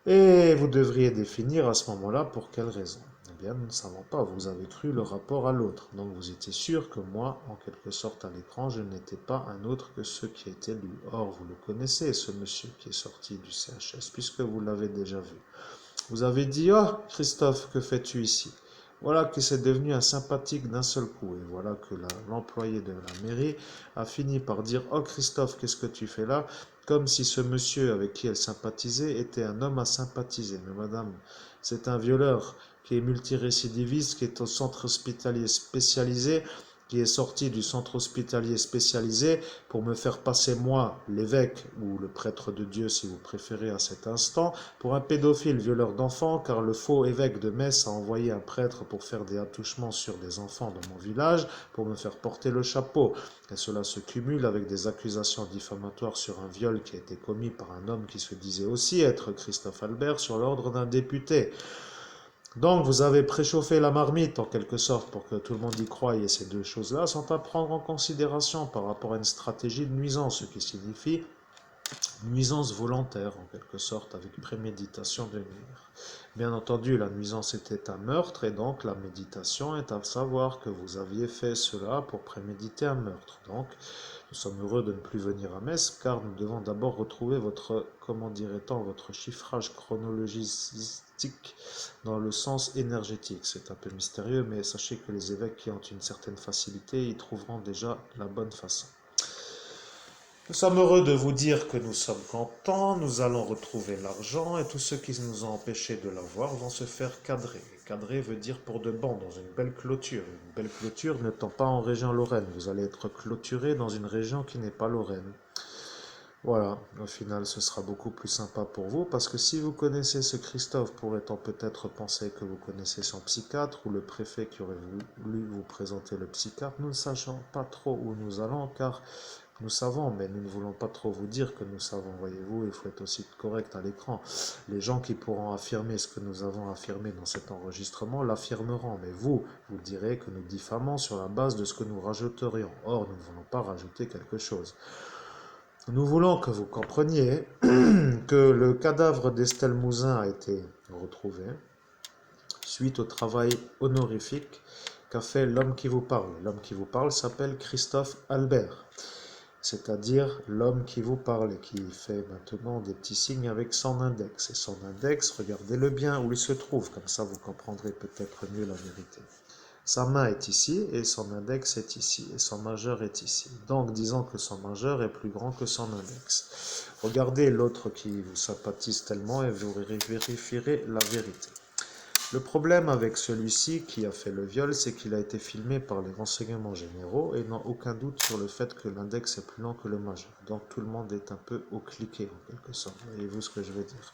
Speaker 1: Et vous devriez définir à ce moment-là pour quelle raison. Eh bien, nous ne savons pas. Vous avez cru le rapport à l'autre. Donc, vous étiez sûr que moi, en quelque sorte, à l'écran, je n'étais pas un autre que ceux qui étaient lus. Or, vous le connaissez, ce monsieur qui est sorti du CHS, puisque vous l'avez déjà vu. Vous avez dit, oh, Christophe, que fais-tu ici? Voilà que c'est devenu un sympathique d'un seul coup. Et voilà que l'employé de la mairie a fini par dire, oh, Christophe, qu'est-ce que tu fais là? Comme si ce monsieur avec qui elle sympathisait était un homme à sympathiser. Mais madame, c'est un violeur qui est multirécidiviste, qui est au centre hospitalier spécialisé, qui est sorti du centre hospitalier spécialisé pour me faire passer moi, l'évêque ou le prêtre de Dieu si vous préférez à cet instant, pour un pédophile violeur d'enfants, car le faux évêque de Metz a envoyé un prêtre pour faire des attouchements sur des enfants dans mon village, pour me faire porter le chapeau. Et cela se cumule avec des accusations diffamatoires sur un viol qui a été commis par un homme qui se disait aussi être Christophe Albert sur l'ordre d'un député. Donc vous avez préchauffé la marmite en quelque sorte pour que tout le monde y croie, et ces deux choses-là sont à prendre en considération par rapport à une stratégie de nuisance, ce qui signifie nuisance volontaire en quelque sorte, avec préméditation de nuire. Bien entendu, la nuisance était un meurtre, et donc la méditation est à savoir que vous aviez fait cela pour préméditer un meurtre. Donc nous sommes heureux de ne plus venir à Metz, car nous devons d'abord retrouver votre, comment dirait-on, votre chiffrage chronologistique dans le sens énergétique. C'est un peu mystérieux, mais sachez que les évêques qui ont une certaine facilité y trouveront déjà la bonne façon. Nous sommes heureux de vous dire que nous sommes contents, nous allons retrouver l'argent, et tous ceux qui nous ont empêchés de l'avoir vont se faire cadrer. Cadrer veut dire pour de bon, dans une belle clôture. Une belle clôture n'étant pas en région Lorraine. Vous allez être clôturé dans une région qui n'est pas Lorraine. Voilà, au final, ce sera beaucoup plus sympa pour vous, parce que si vous connaissez ce Christophe, pourrait-on peut-être penser que vous connaissez son psychiatre ou le préfet qui aurait voulu vous présenter le psychiatre. Nous ne sachons pas trop où nous allons, car nous savons, mais nous ne voulons pas trop vous dire que nous savons. Voyez-vous, il faut être aussi correct à l'écran. Les gens qui pourront affirmer ce que nous avons affirmé dans cet enregistrement l'affirmeront, mais vous direz que nous diffamons sur la base de ce que nous rajouterions. Or, nous ne voulons pas rajouter quelque chose. Nous voulons que vous compreniez que le cadavre d'Estelle Mouzin a été retrouvé suite au travail honorifique qu'a fait l'homme qui vous parle. L'homme qui vous parle s'appelle Christophe Albert, c'est-à-dire l'homme qui vous parle et qui fait maintenant des petits signes avec son index. Et son index, regardez-le bien où il se trouve, comme ça vous comprendrez peut-être mieux la vérité. Sa main est ici et son index est ici et son majeur est ici. Donc disons que son majeur est plus grand que son index. Regardez l'autre qui vous sympathise tellement et vous vérifierez la vérité. Le problème avec celui-ci qui a fait le viol, c'est qu'il a été filmé par les renseignements généraux et n'ont aucun doute sur le fait que l'index est plus long que le majeur. Donc tout le monde est un peu au cliquet en quelque sorte. Voyez-vous ce que je veux dire?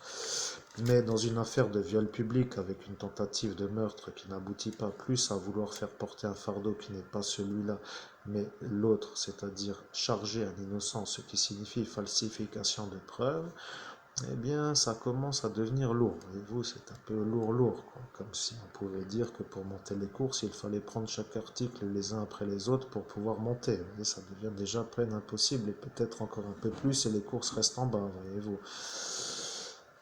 Speaker 1: Mais dans une affaire de viol public avec une tentative de meurtre qui n'aboutit pas plus à vouloir faire porter un fardeau qui n'est pas celui-là, mais l'autre, c'est-à-dire charger un innocent, ce qui signifie falsification de preuves, eh bien, ça commence à devenir lourd. Voyez-vous, c'est un peu lourd, quoi. Comme si on pouvait dire que pour monter les courses, il fallait prendre chaque article les uns après les autres pour pouvoir monter. Et ça devient déjà peine impossible et peut-être encore un peu plus et les courses restent en bas, voyez-vous.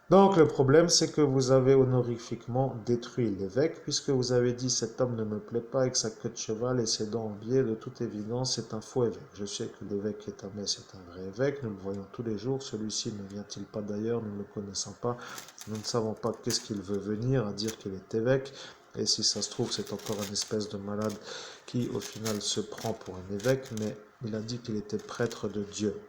Speaker 1: Donc le problème, c'est que vous avez honorifiquement détruit l'évêque, puisque vous avez dit cet homme ne me plaît pas avec sa queue de cheval et ses dents en biais, de toute évidence, c'est un faux évêque. Je sais que l'évêque qui est à Metz est un vrai évêque, nous le voyons tous les jours, celui-ci ne vient-il pas d'ailleurs, nous ne le connaissons pas, nous ne savons pas qu'est-ce qu'il veut venir à dire qu'il est évêque, et si ça se trouve, c'est encore un espèce de malade qui au final se prend pour un évêque, mais il a dit qu'il était prêtre de Dieu.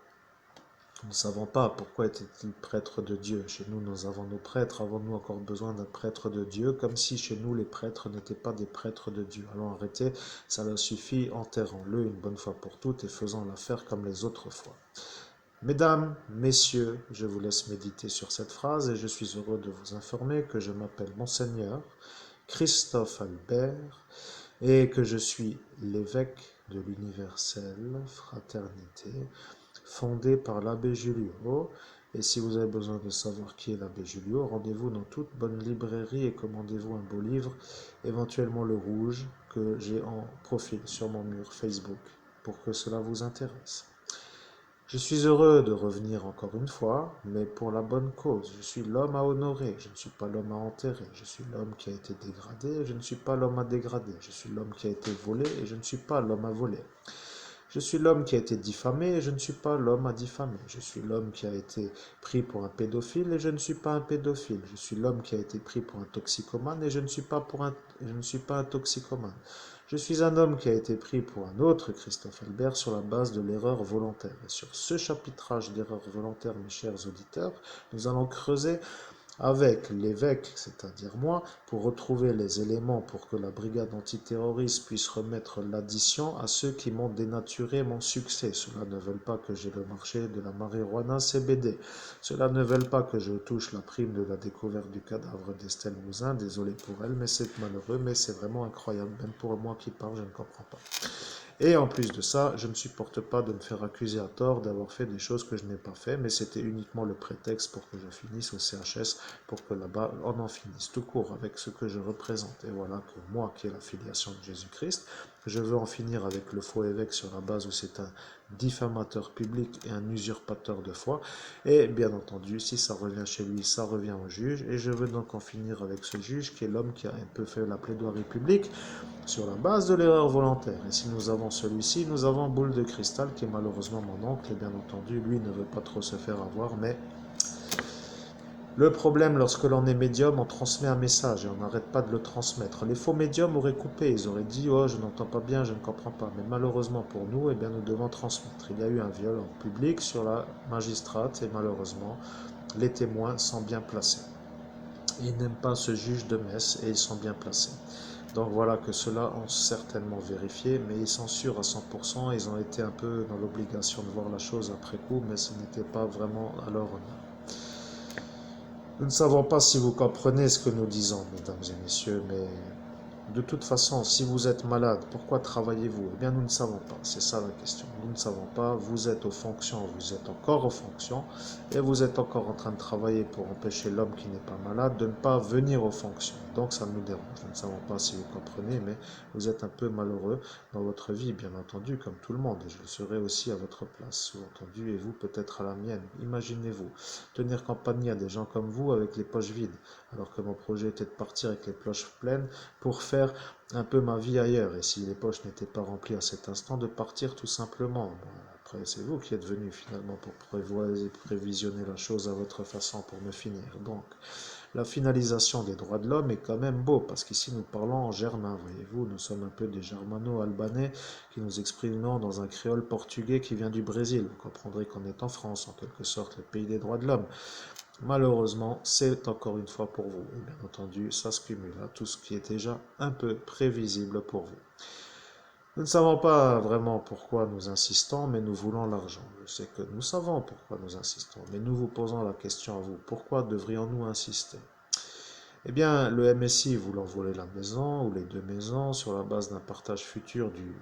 Speaker 1: Nous ne savons pas pourquoi était-il prêtre de Dieu. Chez nous, nous avons nos prêtres. Avons-nous encore besoin d'un prêtre de Dieu? Comme si chez nous, les prêtres n'étaient pas des prêtres de Dieu. Allons arrêter, ça leur suffit, enterrons-le une bonne fois pour toutes et faisons l'affaire comme les autres fois. Mesdames, messieurs, je vous laisse méditer sur cette phrase et je suis heureux de vous informer que je m'appelle Monseigneur Christophe Albert et que je suis l'évêque de l'universelle fraternité fondé par l'abbé Julio. Et si vous avez besoin de savoir qui est l'abbé Julio, rendez-vous dans toute bonne librairie et commandez-vous un beau livre, éventuellement le rouge, que j'ai en profil sur mon mur Facebook, pour que cela vous intéresse. Je suis heureux de revenir encore une fois, mais pour la bonne cause. Je suis l'homme à honorer, je ne suis pas l'homme à enterrer. Je suis l'homme qui a été dégradé, je ne suis pas l'homme à dégrader. Je suis l'homme qui a été volé et je ne suis pas l'homme à voler. Je suis l'homme qui a été diffamé et je ne suis pas l'homme à diffamer. Je suis l'homme qui a été pris pour un pédophile et je ne suis pas un pédophile. Je suis l'homme qui a été pris pour un toxicomane et je ne suis pas un toxicomane. Je suis un homme qui a été pris pour un autre Christophe Albert sur la base de l'erreur volontaire. Et sur ce chapitrage d'erreur volontaire, mes chers auditeurs, nous allons creuser avec l'évêque, c'est-à-dire moi, pour retrouver les éléments pour que la brigade antiterroriste puisse remettre l'addition à ceux qui m'ont dénaturé mon succès. Cela ne veut pas que j'ai le marché de la marijuana CBD. Cela ne veut pas que je touche la prime de la découverte du cadavre d'Estelle Mouzin. Désolé pour elle, mais c'est malheureux, mais c'est vraiment incroyable. Même pour moi qui parle, je ne comprends pas. Et en plus de ça, je ne supporte pas de me faire accuser à tort d'avoir fait des choses que je n'ai pas fait, mais c'était uniquement le prétexte pour que je finisse au CHS, pour que là-bas on en finisse tout court avec ce que je représente. Et voilà que moi, qui ai la filiation de Jésus-Christ, je veux en finir avec le faux évêque sur la base où c'est un diffamateur public et un usurpateur de foi. Et bien entendu, si ça revient chez lui, ça revient au juge. Et je veux donc en finir avec ce juge qui est l'homme qui a un peu fait la plaidoirie publique sur la base de l'erreur volontaire. Et si nous avons celui-ci, nous avons Boule de Cristal, qui est malheureusement mon oncle, et bien entendu, lui ne veut pas trop se faire avoir, mais le problème, lorsque l'on est médium, on transmet un message et on n'arrête pas de le transmettre. Les faux médiums auraient coupé, ils auraient dit « Oh, je n'entends pas bien, je ne comprends pas ». Mais malheureusement pour nous, eh bien, nous devons transmettre. Il y a eu un viol en public sur la magistrate et malheureusement, les témoins sont bien placés. Ils n'aiment pas ce juge de Metz et ils sont bien placés. Donc voilà que ceux-là ont certainement vérifié, mais ils sont sûrs à 100%, ils ont été un peu dans l'obligation de voir la chose après coup, mais ce n'était pas vraiment à leur honneur. Nous ne savons pas si vous comprenez ce que nous disons, mesdames et messieurs, mais de toute façon, si vous êtes malade, pourquoi travaillez-vous? Eh bien, nous ne savons pas. C'est ça la question. Nous ne savons pas. Vous êtes aux fonctions, vous êtes encore aux fonctions, et vous êtes encore en train de travailler pour empêcher l'homme qui n'est pas malade de ne pas venir aux fonctions. Donc, ça nous dérange. Nous ne savons pas si vous comprenez, mais vous êtes un peu malheureux dans votre vie, bien entendu, comme tout le monde. Et je le serai aussi à votre place, sous-entendu, et vous peut-être à la mienne. Imaginez-vous tenir compagnie à des gens comme vous avec les poches vides, alors que mon projet était de partir avec les poches pleines pour faire un peu ma vie ailleurs. Et si les poches n'étaient pas remplies à cet instant, de partir tout simplement. Bon, après, c'est vous qui êtes venu finalement pour prévisionner la chose à votre façon pour me finir. Donc, la finalisation des droits de l'homme est quand même beau, parce qu'ici nous parlons en germain, voyez-vous, nous sommes un peu des germano-albanais qui nous exprimons dans un créole portugais qui vient du Brésil. Vous comprendrez qu'on est en France, en quelque sorte, le pays des droits de l'homme. Malheureusement, c'est encore une fois pour vous. Et bien entendu, ça se cumule à tout ce qui est déjà un peu prévisible pour vous. Nous ne savons pas vraiment pourquoi nous insistons, mais nous voulons l'argent. Je sais que nous savons pourquoi nous insistons, mais nous vous posons la question à vous. Pourquoi devrions-nous insister? Eh bien, le MSI voulant voler la maison ou les deux maisons sur la base d'un partage futur du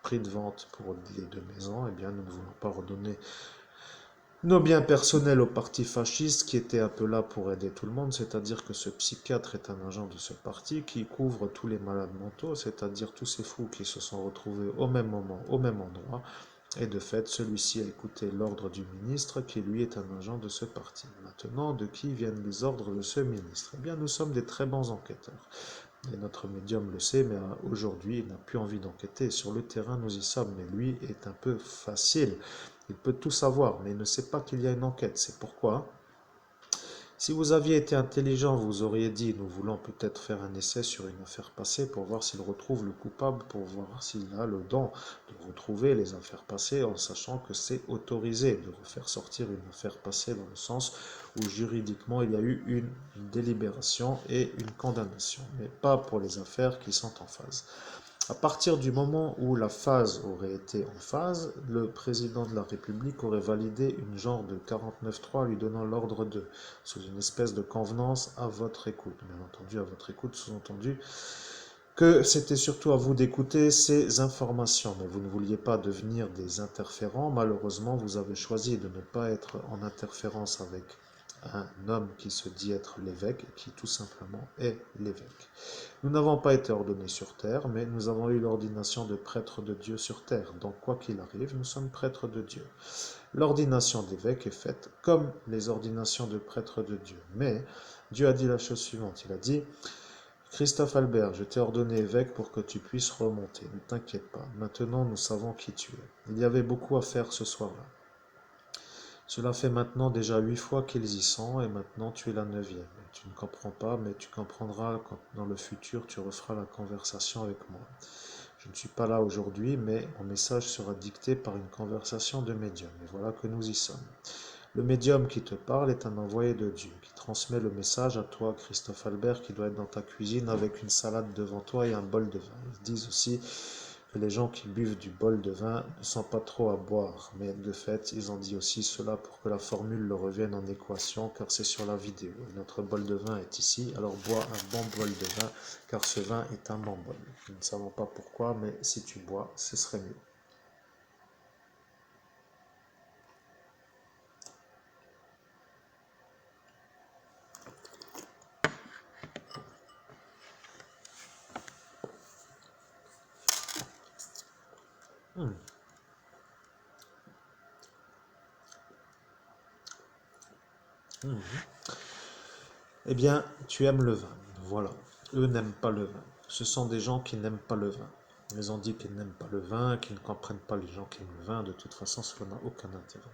Speaker 1: prix de vente pour les deux maisons, eh bien, nous ne voulons pas redonner nos biens personnels au parti fasciste qui était un peu là pour aider tout le monde, c'est-à-dire que ce psychiatre est un agent de ce parti qui couvre tous les malades mentaux, c'est-à-dire tous ces fous qui se sont retrouvés au même moment, au même endroit, Et de fait, celui-ci a écouté l'ordre du ministre, qui lui est un agent de ce parti. Maintenant, de qui viennent les ordres de ce ministre? Eh bien, nous sommes des très bons enquêteurs. Et notre médium le sait, mais aujourd'hui, il n'a plus envie d'enquêter. Sur le terrain, nous y sommes, mais lui est un peu facile. Il peut tout savoir, mais il ne sait pas qu'il y a une enquête. C'est pourquoi, si vous aviez été intelligent, vous auriez dit, nous voulons peut-être faire un essai sur une affaire passée pour voir s'il retrouve le coupable, pour voir s'il a le don de retrouver les affaires passées, en sachant que c'est autorisé de refaire sortir une affaire passée dans le sens où juridiquement il y a eu une délibération et une condamnation, mais pas pour les affaires qui sont en phase. À partir du moment où la phase aurait été en phase, le président de la République aurait validé une genre de 49.3 lui donnant l'ordre de, sous une espèce de convenance à votre écoute. Bien entendu, à votre écoute, sous-entendu que c'était surtout à vous d'écouter ces informations, mais vous ne vouliez pas devenir des interférents. Malheureusement, vous avez choisi de ne pas être en interférence avec un homme qui se dit être l'évêque, qui tout simplement est l'évêque. Nous n'avons pas été ordonnés sur terre, mais nous avons eu l'ordination de prêtre de Dieu sur terre. Donc, quoi qu'il arrive, nous sommes prêtres de Dieu. L'ordination d'évêque est faite comme les ordinations de prêtres de Dieu. Mais Dieu a dit la chose suivante. Il a dit, Christophe Albert, je t'ai ordonné évêque pour que tu puisses remonter. Ne t'inquiète pas. Maintenant, nous savons qui tu es. Il y avait beaucoup à faire ce soir-là. Cela fait maintenant déjà 8 fois qu'ils y sont, et maintenant tu es la 9e. Tu ne comprends pas, mais tu comprendras quand dans le futur tu referas la conversation avec moi. Je ne suis pas là aujourd'hui, mais mon message sera dicté par une conversation de médium. Et voilà que nous y sommes. Le médium qui te parle est un envoyé de Dieu, qui transmet le message à toi, Christophe Albert, qui doit être dans ta cuisine avec une salade devant toi et un bol de vin. Ils disent aussi que les gens qui buvent du bol de vin ne sont pas trop à boire, mais de fait, ils ont dit aussi cela pour que la formule leur revienne en équation, car c'est sur la vidéo. Et notre bol de vin est ici, alors bois un bon bol de vin, car ce vin est un bon bol. Nous ne savons pas pourquoi, mais si tu bois, ce serait mieux. Hmm. Hmm. Eh bien, tu aimes le vin. Voilà. Eux n'aiment pas le vin. Ce sont des gens qui n'aiment pas le vin. Ils ont dit qu'ils n'aiment pas le vin, qu'ils ne comprennent pas les gens qui aiment le vin. De toute façon, cela n'a aucun intérêt.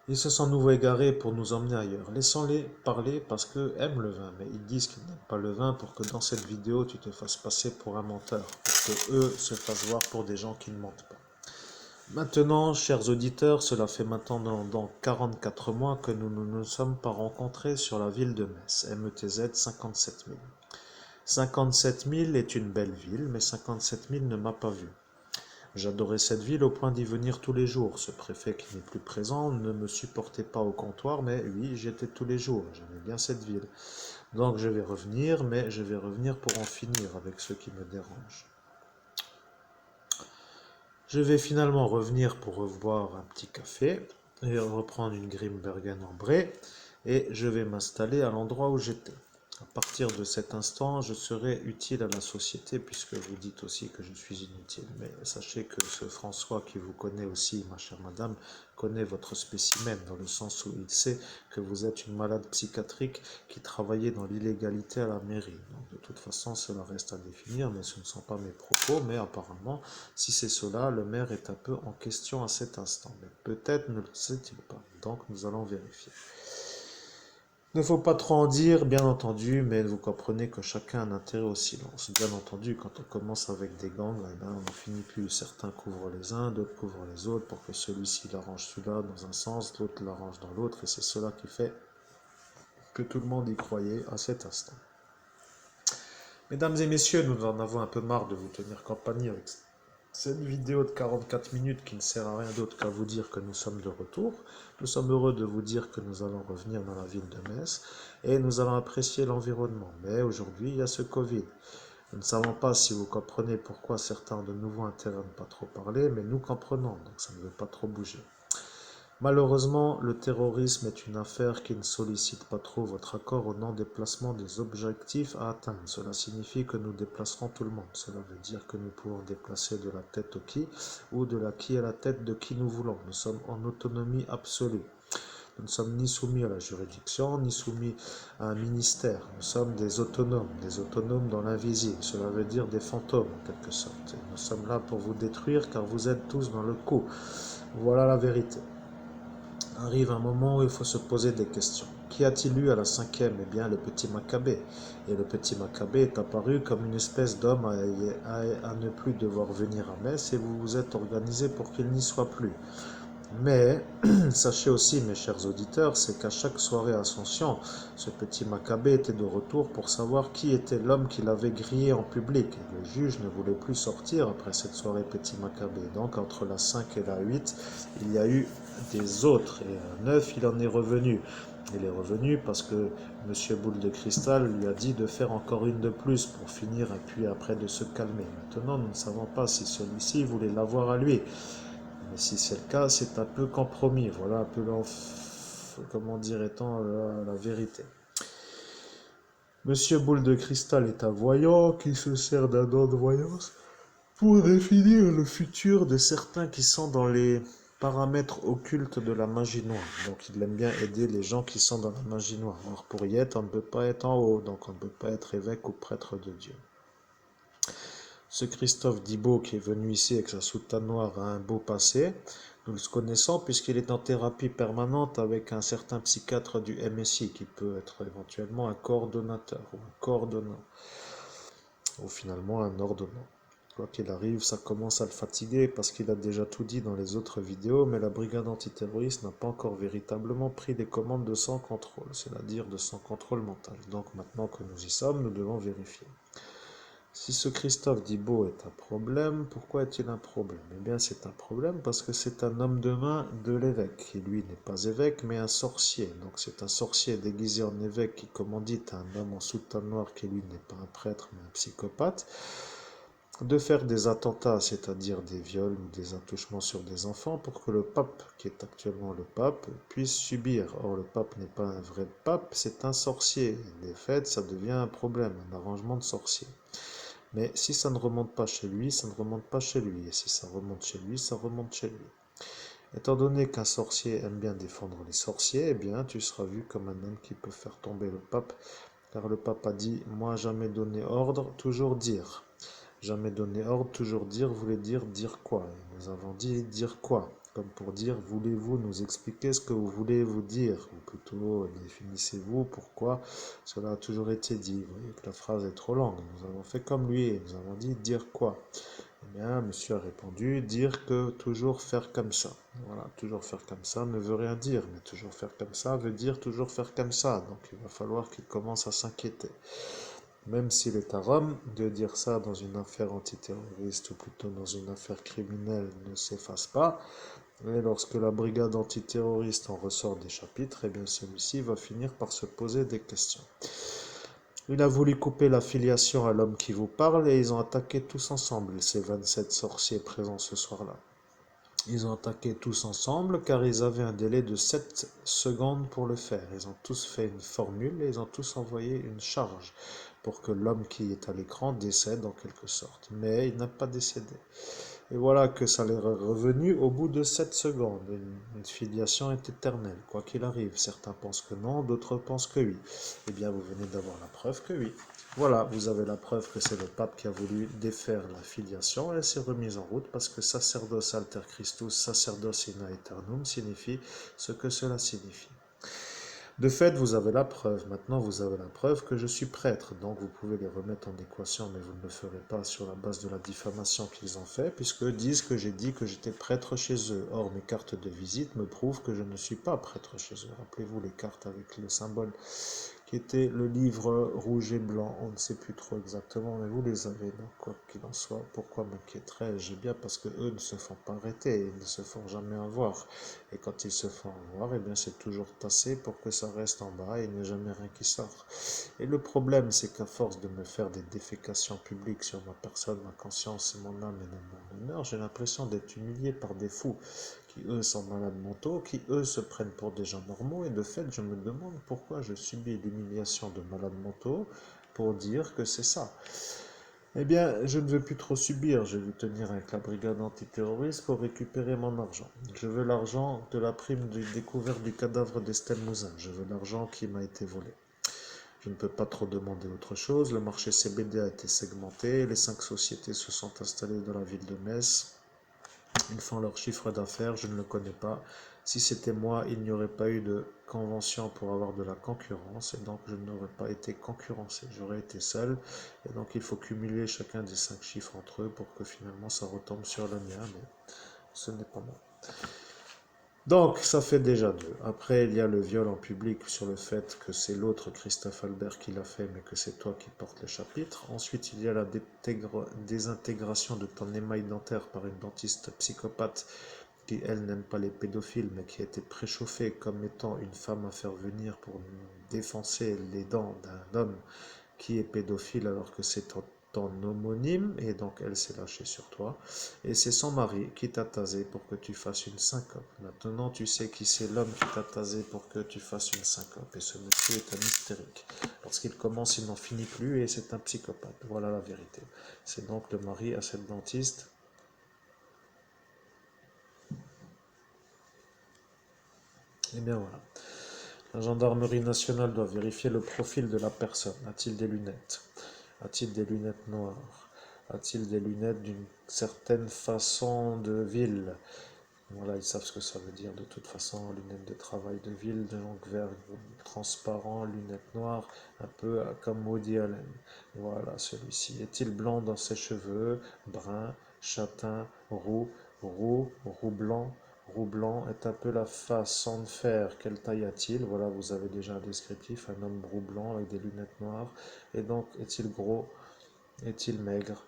Speaker 1: Ils se sont nouveau égarés pour nous emmener ailleurs. Laissons-les parler parce qu'eux aiment le vin, mais ils disent qu'ils n'aiment pas le vin pour que dans cette vidéo, tu te fasses passer pour un menteur, pour que eux se fassent voir pour des gens qui ne mentent pas. Maintenant, chers auditeurs, cela fait maintenant dans 44 mois que nous ne nous sommes pas rencontrés sur la ville de Metz, METZ 57 000. 57 000 est une belle ville, mais 57 000 ne m'a pas vu. J'adorais cette ville au point d'y venir tous les jours. Ce préfet qui n'est plus présent ne me supportait pas au comptoir, mais oui, j'y étais tous les jours. J'aimais bien cette ville. Donc je vais revenir, mais je vais revenir pour en finir avec ce qui me dérange. Je vais finalement revenir pour revoir un petit café et reprendre une Grimbergen en Bray et je vais m'installer à l'endroit où j'étais. À partir de cet instant, je serai utile à la société puisque vous dites aussi que je suis inutile. Mais sachez que ce François qui vous connaît aussi, ma chère madame, connaît votre spécimen dans le sens où il sait que vous êtes une malade psychiatrique qui travaillait dans l'illégalité à la mairie. Donc, de toute façon, cela reste à définir, mais ce ne sont pas mes propos. Mais apparemment, si c'est cela, le maire est un peu en question à cet instant. Mais peut-être ne le sait-il pas. Donc nous allons vérifier. Il ne faut pas trop en dire, bien entendu, mais vous comprenez que chacun a un intérêt au silence. Bien entendu, quand on commence avec des gangs, eh ben, on n'en finit plus. Certains couvrent les uns, d'autres couvrent les autres pour que celui-ci l'arrange celui-là dans un sens, l'autre l'arrange dans l'autre, et c'est cela qui fait que tout le monde y croyait à cet instant. Mesdames et messieurs, nous en avons un peu marre de vous tenir compagnie avec cette vidéo de 44 minutes qui ne sert à rien d'autre qu'à vous dire que nous sommes de retour. Nous sommes heureux de vous dire que nous allons revenir dans la ville de Metz et nous allons apprécier l'environnement. Mais aujourd'hui, il y a ce Covid. Nous ne savons pas si vous comprenez pourquoi certains ont de nouveau intérêt à ne pas trop parler, mais nous comprenons, donc ça ne veut pas trop bouger. Malheureusement, le terrorisme est une affaire qui ne sollicite pas trop votre accord au non-déplacement des objectifs à atteindre. Cela signifie que nous déplacerons tout le monde. Cela veut dire que nous pouvons déplacer de la tête au qui ou de la qui à la tête de qui nous voulons. Nous sommes en autonomie absolue. Nous ne sommes ni soumis à la juridiction, ni soumis à un ministère. Nous sommes des autonomes dans l'invisible. Cela veut dire des fantômes en quelque sorte. Et nous sommes là pour vous détruire car vous êtes tous dans le coup. Voilà la vérité. Arrive un moment où il faut se poser des questions. Qu'y a-t-il eu à la cinquième? Eh bien, le petit Maccabée. Et le petit Maccabée est apparu comme une espèce d'homme à ne plus devoir venir à messe et vous vous êtes organisé pour qu'il n'y soit plus. Mais sachez aussi, mes chers auditeurs, c'est qu'à chaque soirée Ascension, ce petit Maccabée était de retour pour savoir qui était l'homme qui l'avait grillé en public. Et le juge ne voulait plus sortir après cette soirée petit Maccabée. Donc entre la 5 et la 8, il y a eu des autres. Et à 9, il en est revenu. Il est revenu parce que Monsieur Boule de Cristal lui a dit de faire encore une de plus pour finir et puis après de se calmer. Maintenant, nous ne savons pas si celui-ci voulait l'avoir à lui. Mais si c'est le cas, c'est un peu compromis. Voilà un peu comment dirait-on la vérité. Monsieur Boule de Cristal est un voyant qui se sert d'un don de voyance pour définir le futur de certains qui sont dans les paramètres occultes de la magie noire. Donc il aime bien aider les gens qui sont dans la magie noire. Or pour y être, on ne peut pas être en haut, donc on ne peut pas être évêque ou prêtre de Dieu. Ce Christophe Dibaud qui est venu ici avec sa soutane noire a un beau passé. Nous le connaissons puisqu'il est en thérapie permanente avec un certain psychiatre du MSI qui peut être éventuellement un coordonnateur ou un coordonnant ou finalement un ordonnant. Quoi qu'il arrive, ça commence à le fatiguer parce qu'il a déjà tout dit dans les autres vidéos, mais la brigade antiterroriste n'a pas encore véritablement pris les commandes de son contrôle, c'est-à-dire de son contrôle mental. Donc maintenant que nous y sommes, nous devons vérifier. Si ce Christophe Dibaud est un problème, pourquoi est-il un problème? Eh bien, c'est un problème parce que c'est un homme de main de l'évêque, qui lui n'est pas évêque, mais un sorcier. Donc c'est un sorcier déguisé en évêque qui commandite à un homme en soutane noire qui lui n'est pas un prêtre, mais un psychopathe, de faire des attentats, c'est-à-dire des viols ou des attouchements sur des enfants, pour que le pape, qui est actuellement le pape, puisse subir. Or, le pape n'est pas un vrai pape, c'est un sorcier. De fait, ça devient un problème, un arrangement de sorcier. Mais si ça ne remonte pas chez lui, ça ne remonte pas chez lui. Et si ça remonte chez lui, ça remonte chez lui. Étant donné qu'un sorcier aime bien défendre les sorciers, eh bien, tu seras vu comme un homme qui peut faire tomber le pape. Car le pape a dit, moi jamais donné ordre, toujours dire. Jamais donné ordre, toujours dire voulait dire quoi? Et nous avons dit dire quoi? Comme pour dire, voulez-vous nous expliquer ce que vous voulez vous dire? Ou plutôt, définissez-vous pourquoi cela a toujours été dit. Vous voyez que la phrase est trop longue. Nous avons fait comme lui et nous avons dit dire quoi? Eh bien, monsieur a répondu, dire que toujours faire comme ça. Voilà, toujours faire comme ça ne veut rien dire, mais toujours faire comme ça veut dire toujours faire comme ça. Donc il va falloir qu'il commence à s'inquiéter. Même s'il est à Rome, de dire ça dans une affaire antiterroriste ou plutôt dans une affaire criminelle ne s'efface pas. Et lorsque la brigade antiterroriste en ressort des chapitres, eh bien celui-ci va finir par se poser des questions. Il a voulu couper la filiation à l'homme qui vous parle et ils ont attaqué tous ensemble, ces 27 sorciers présents ce soir-là. Ils ont attaqué tous ensemble car ils avaient un délai de 7 secondes pour le faire. Ils ont tous fait une formule et ils ont tous envoyé une charge pour que l'homme qui est à l'écran décède en quelque sorte. Mais il n'a pas décédé. Et voilà que ça leur est revenu au bout de 7 secondes. Une filiation est éternelle, quoi qu'il arrive. Certains pensent que non, d'autres pensent que oui. Eh bien, vous venez d'avoir la preuve que oui. Voilà, vous avez la preuve que c'est le pape qui a voulu défaire la filiation et elle s'est remise en route parce que sacerdos alter Christus, sacerdos in aeternum signifie ce que cela signifie. De fait, vous avez la preuve. Maintenant, vous avez la preuve que je suis prêtre. Donc, vous pouvez les remettre en équation, mais vous ne le ferez pas sur la base de la diffamation qu'ils ont fait, puisqu'eux disent que j'ai dit que j'étais prêtre chez eux. Or, mes cartes de visite me prouvent que je ne suis pas prêtre chez eux. Rappelez-vous les cartes avec le symbole qui était le livre rouge et blanc. On ne sait plus trop exactement, mais vous les avez. Donc, quoi qu'il en soit, pourquoi m'inquiéterais-je? Eh bien, parce que eux ne se font pas arrêter, ils ne se font jamais avoir. Et quand ils se font avoir, eh bien, c'est toujours tassé pour que ça reste en bas et il n'y a jamais rien qui sort. Et le problème, c'est qu'à force de me faire des défécations publiques sur ma personne, ma conscience, mon âme et mon honneur, j'ai l'impression d'être humilié par des fous qui eux sont malades mentaux, qui eux se prennent pour des gens normaux, et de fait je me demande pourquoi je subis l'humiliation de malades mentaux pour dire que c'est ça. Eh bien, je ne veux plus trop subir, je vais tenir avec la brigade antiterroriste pour récupérer mon argent. Je veux l'argent de la prime de découverte du cadavre d'Estelle Mouzin, je veux l'argent qui m'a été volé. Je ne peux pas trop demander autre chose. Le marché CBD a été segmenté. Les 5 sociétés se sont installées dans la ville de Metz. Ils font leur chiffre d'affaires. Je ne le connais pas. Si c'était moi, il n'y aurait pas eu de convention pour avoir de la concurrence. Et donc, je n'aurais pas été concurrencé. J'aurais été seul. Et donc, il faut cumuler chacun des 5 chiffres entre eux pour que finalement ça retombe sur le mien. Mais ce n'est pas moi. Donc, ça fait déjà deux. Après, il y a le viol en public sur le fait que c'est l'autre Christophe Albert qui l'a fait, mais que c'est toi qui portes le chapitre. Ensuite, il y a la désintégration de ton émail dentaire par une dentiste psychopathe qui, elle, n'aime pas les pédophiles, mais qui a été préchauffée comme étant une femme à faire venir pour défoncer les dents d'un homme qui est pédophile alors que c'est ton homonyme, et donc elle s'est lâchée sur toi. Et c'est son mari qui t'a tasé pour que tu fasses une syncope. Maintenant, tu sais qui c'est l'homme qui t'a tasé pour que tu fasses une syncope. Et ce monsieur est un hystérique. Lorsqu'il commence, il n'en finit plus et c'est un psychopathe. Voilà la vérité. C'est donc le mari à cette dentiste. Et bien voilà. La gendarmerie nationale doit vérifier le profil de la personne. A-t-il des lunettes? A-t-il des lunettes noires? A-t-il des lunettes d'une certaine façon de ville? Voilà, ils savent ce que ça veut dire de toute façon. Lunettes de travail de ville, de longue verre transparent, lunettes noires, un peu comme Woody Allen. Voilà, celui-ci. Est-il blanc dans ses cheveux? Brun, châtain, roux, roux blanc? Roux blanc est un peu la façon de faire. Quelle taille a-t-il? Voilà, vous avez déjà un descriptif. Un homme roux blanc avec des lunettes noires. Et donc, est-il gros? Est-il maigre?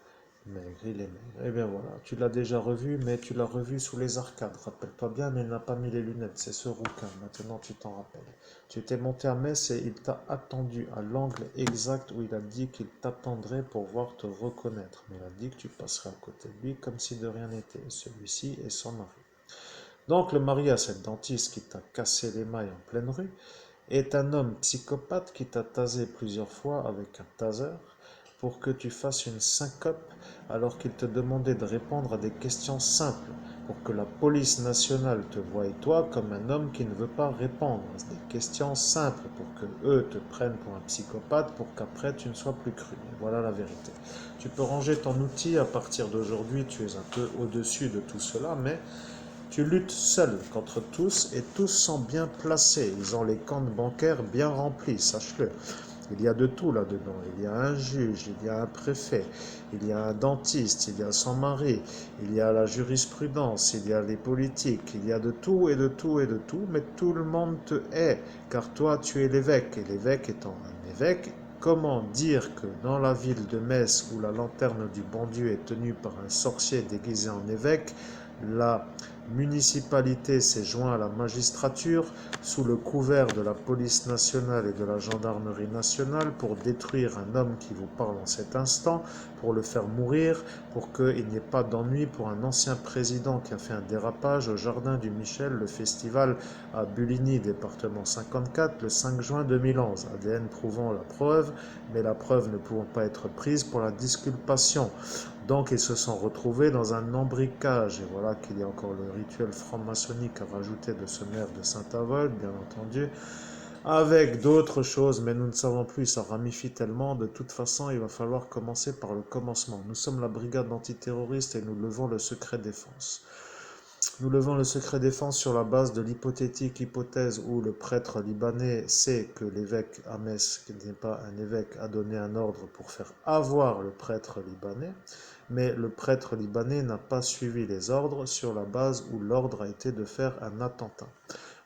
Speaker 1: Maigre, il est maigre. Eh bien voilà, tu l'as déjà revu, mais tu l'as revu sous les arcades. Rappelle-toi bien, mais il n'a pas mis les lunettes. C'est ce rouquin. Maintenant, tu t'en rappelles. Tu étais monté à Metz et il t'a attendu à l'angle exact où il a dit qu'il t'attendrait pour voir te reconnaître. Mais il a dit que tu passerais à côté de lui comme si de rien n'était. Celui-ci est son mari. Donc, le mari à cette dentiste qui t'a cassé les mailles en pleine rue est un homme psychopathe qui t'a tasé plusieurs fois avec un taser pour que tu fasses une syncope alors qu'il te demandait de répondre à des questions simples pour que la police nationale te voie toi comme un homme qui ne veut pas répondre à des questions simples pour que eux te prennent pour un psychopathe pour qu'après tu ne sois plus cru. Et voilà la vérité. Tu peux ranger ton outil à partir d'aujourd'hui, tu es un peu au-dessus de tout cela, mais tu luttes seul contre tous et tous sont bien placés. Ils ont les comptes bancaires bien remplis, sache-le. Il y a de tout là-dedans. Il y a un juge, il y a un préfet, il y a un dentiste, il y a son mari, il y a la jurisprudence, il y a les politiques, il y a de tout et de tout et de tout, mais tout le monde te hait, car toi tu es l'évêque, et l'évêque étant un évêque, comment dire que dans la ville de Metz, où la lanterne du bon Dieu est tenue par un sorcier déguisé en évêque, la municipalité s'est jointe à la magistrature sous le couvert de la police nationale et de la gendarmerie nationale pour détruire un homme qui vous parle en cet instant, pour le faire mourir, pour qu'il n'y ait pas d'ennui pour un ancien président qui a fait un dérapage au jardin du Michel, le festival à Buligny, département 54, le 5 juin 2011. ADN prouvant la preuve, mais la preuve ne pouvant pas être prise pour la disculpation. Donc ils se sont retrouvés dans un embricage. Et voilà qu'il y a encore le rituel franc-maçonnique à rajouter de ce maire de Saint-Avold, bien entendu, avec d'autres choses, mais nous ne savons plus, ça ramifie tellement. De toute façon, il va falloir commencer par le commencement. Nous sommes la brigade antiterroriste et nous levons le secret défense. Nous levons le secret défense sur la base de l'hypothétique hypothèse où le prêtre libanais sait que l'évêque à Metz, qui n'est pas un évêque, a donné un ordre pour faire avoir le prêtre libanais, mais le prêtre libanais n'a pas suivi les ordres sur la base où l'ordre a été de faire un attentat.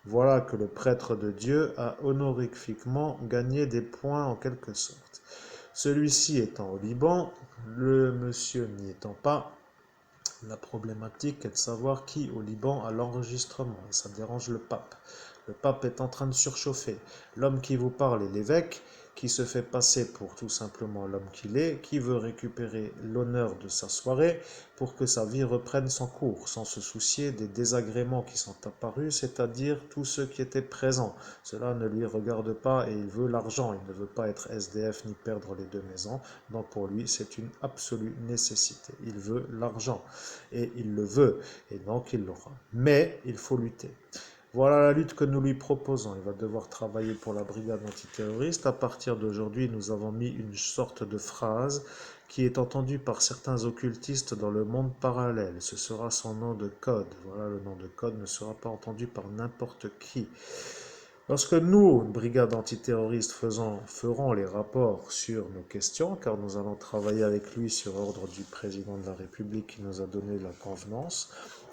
Speaker 1: Voilà que le prêtre de Dieu a honorifiquement gagné des points en quelque sorte. Celui-ci étant au Liban, le monsieur n'y étant pas, la problématique est de savoir qui au Liban a l'enregistrement, et ça dérange le pape. Le pape est en train de surchauffer. L'homme qui vous parle est l'évêque, qui se fait passer pour tout simplement l'homme qu'il est, qui veut récupérer l'honneur de sa soirée pour que sa vie reprenne son cours, sans se soucier des désagréments qui sont apparus, c'est-à-dire tous ceux qui étaient présents. Cela ne lui regarde pas et il veut l'argent, il ne veut pas être SDF ni perdre les deux maisons, donc pour lui c'est une absolue nécessité. Il veut l'argent et il le veut et donc il l'aura. Mais il faut lutter. Voilà la lutte que nous lui proposons. Il va devoir travailler pour la brigade antiterroriste. À partir d'aujourd'hui, nous avons mis une sorte de phrase qui est entendue par certains occultistes dans le monde parallèle. Ce sera son nom de code. Voilà, le nom de code ne sera pas entendu par n'importe qui. Lorsque nous, brigade antiterroriste, ferons les rapports sur nos questions, car nous allons travailler avec lui sur ordre du président de la République qui nous a donné la convenance,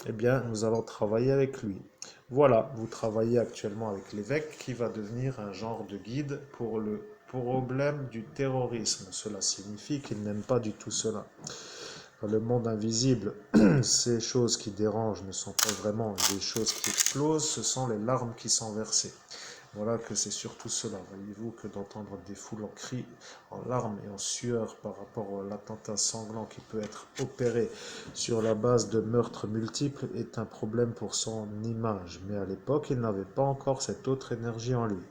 Speaker 1: eh bien, nous allons travailler avec lui. Voilà, vous travaillez actuellement avec l'évêque qui va devenir un genre de guide pour le problème du terrorisme. Cela signifie qu'il n'aime pas du tout cela. Dans le monde invisible, ces choses qui dérangent ne sont pas vraiment des choses qui explosent, ce sont les larmes qui sont versées. Voilà que c'est surtout cela. Voyez-vous que d'entendre des foules en cris, en larmes et en sueur par rapport à l'attentat sanglant qui peut être opéré sur la base de meurtres multiples est un problème pour son image. Mais à l'époque, il n'avait pas encore cette autre énergie en lui.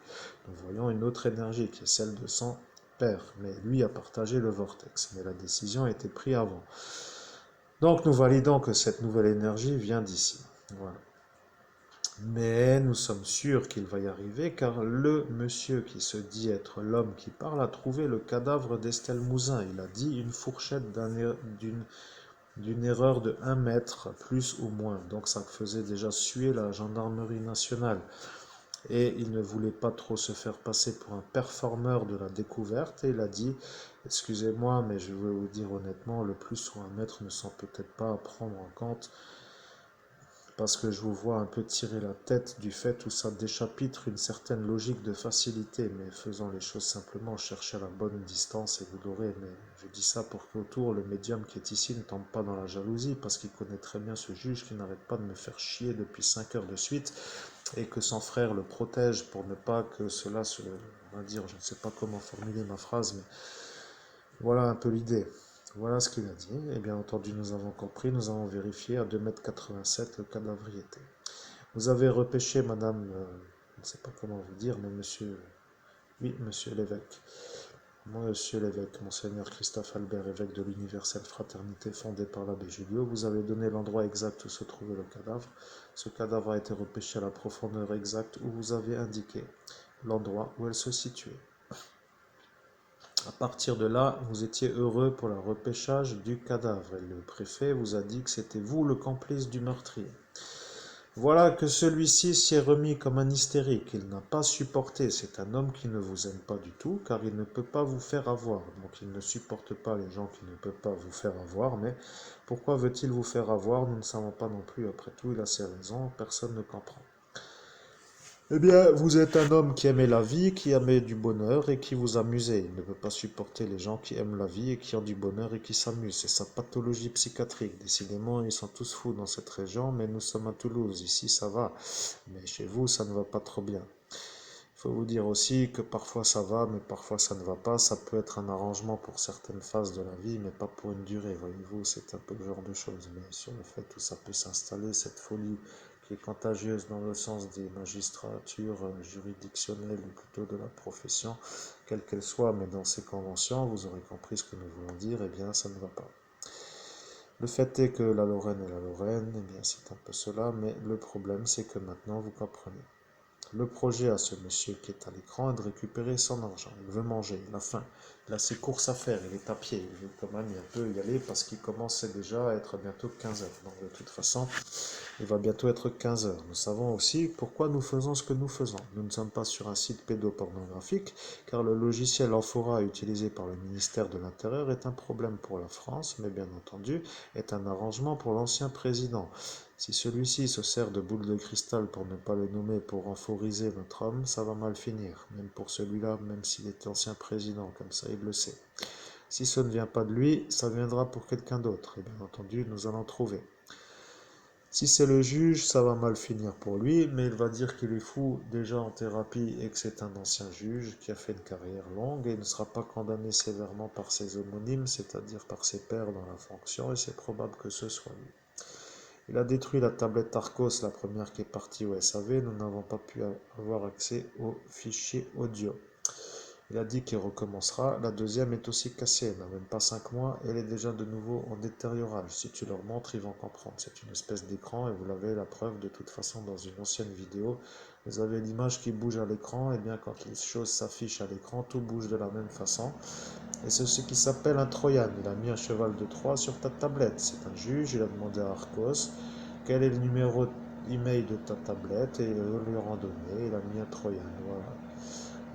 Speaker 1: Nous voyons une autre énergie qui est celle de son père. Mais lui a partagé le vortex. Mais la décision a été prise avant. Donc nous validons que cette nouvelle énergie vient d'ici. Voilà. Mais nous sommes sûrs qu'il va y arriver car le monsieur qui se dit être l'homme qui parle a trouvé le cadavre d'Estelle Mouzin. Il a dit une fourchette d'une erreur de 1 mètre, plus ou moins. Donc ça faisait déjà suer la gendarmerie nationale. Et il ne voulait pas trop se faire passer pour un performeur de la découverte. Et il a dit, excusez-moi, mais je veux vous dire honnêtement, le plus ou 1 mètre ne sont peut-être pas à prendre en compte parce que je vous vois un peu tirer la tête du fait où ça déchapitre une certaine logique de facilité, mais faisons les choses simplement, cherchez la bonne distance et vous l'aurez. Mais je dis ça pour qu'autour, le médium qui est ici ne tombe pas dans la jalousie, parce qu'il connaît très bien ce juge qui n'arrête pas de me faire chier depuis 5 heures de suite, et que son frère le protège pour ne pas que cela se... On va dire, je ne sais pas comment formuler ma phrase, mais voilà un peu l'idée. Voilà ce qu'il a dit. Et bien entendu, nous avons compris, nous avons vérifié à 2,87 m le cadavre y était. Vous avez repêché, madame, je ne sais pas comment vous dire, mais monsieur, oui, monsieur l'évêque. Monsieur l'évêque, monseigneur Christophe Albert, évêque de l'universelle fraternité fondée par l'abbé Julio, vous avez donné l'endroit exact où se trouvait le cadavre. Ce cadavre a été repêché à la profondeur exacte où vous avez indiqué l'endroit où elle se situait. À partir de là, vous étiez heureux pour le repêchage du cadavre et le préfet vous a dit que c'était vous le complice du meurtrier. Voilà que celui-ci s'y est remis comme un hystérique. Il n'a pas supporté. C'est un homme qui ne vous aime pas du tout, car il ne peut pas vous faire avoir. Donc il ne supporte pas les gens qui ne peuvent pas vous faire avoir. Mais pourquoi veut-il vous faire avoir? Nous ne savons pas non plus. Après tout, il a ses raisons. Personne ne comprend. Eh bien, vous êtes un homme qui aimait la vie, qui aimait du bonheur et qui vous amusait. Il ne peut pas supporter les gens qui aiment la vie et qui ont du bonheur et qui s'amusent. C'est sa pathologie psychiatrique. Décidément, ils sont tous fous dans cette région, mais nous sommes à Toulouse. Ici, ça va. Mais chez vous, ça ne va pas trop bien. Il faut vous dire aussi que parfois ça va, mais parfois ça ne va pas. Ça peut être un arrangement pour certaines phases de la vie, mais pas pour une durée. Voyez-vous, c'est un peu le genre de choses. Mais sur le fait où ça peut s'installer, cette folie qui est contagieuse dans le sens des magistratures juridictionnelles ou plutôt de la profession, quelle qu'elle soit, mais dans ces conventions, vous aurez compris ce que nous voulons dire, eh bien ça ne va pas. Le fait est que la Lorraine est la Lorraine, eh bien c'est un peu cela, mais le problème c'est que maintenant vous comprenez. Le projet à ce monsieur qui est à l'écran est de récupérer son argent. Il veut manger, il a faim, il a ses courses à faire, il est à pied. Il veut quand même un peu y aller parce qu'il commence déjà à être bientôt 15 heures. Donc de toute façon, il va bientôt être 15 heures. Nous savons aussi pourquoi nous faisons ce que nous faisons. Nous ne sommes pas sur un site pédopornographique, car le logiciel Amphora utilisé par le ministère de l'Intérieur est un problème pour la France, mais bien entendu est un arrangement pour l'ancien président. Si celui-ci se sert de boule de cristal pour ne pas le nommer pour amphoriser notre homme, ça va mal finir. Même pour celui-là, même s'il est ancien président, comme ça il le sait. Si ce ne vient pas de lui, ça viendra pour quelqu'un d'autre. Et bien entendu, nous allons trouver. Si c'est le juge, ça va mal finir pour lui, mais il va dire qu'il est fou déjà en thérapie et que c'est un ancien juge qui a fait une carrière longue et il ne sera pas condamné sévèrement par ses homonymes, c'est-à-dire par ses pairs dans la fonction, et c'est probable que ce soit lui. Il a détruit la tablette Arcos, la première qui est partie au SAV, nous n'avons pas pu avoir accès aux fichiers audio. Il a dit qu'il recommencera. La deuxième est aussi cassée, elle n'a même pas 5 mois, elle est déjà de nouveau en détériorage. Si tu leur montres, ils vont comprendre. C'est une espèce d'écran et vous l'avez la preuve de toute façon dans une ancienne vidéo. Vous avez l'image qui bouge à l'écran, et bien quand les choses s'affichent à l'écran, tout bouge de la même façon. Et c'est ce qui s'appelle un Trojan. Il a mis un cheval de Troie sur ta tablette. C'est un juge, il a demandé à Arcos quel est le numéro email de ta tablette et eux lui ont donné. Il a mis un Trojan. Voilà.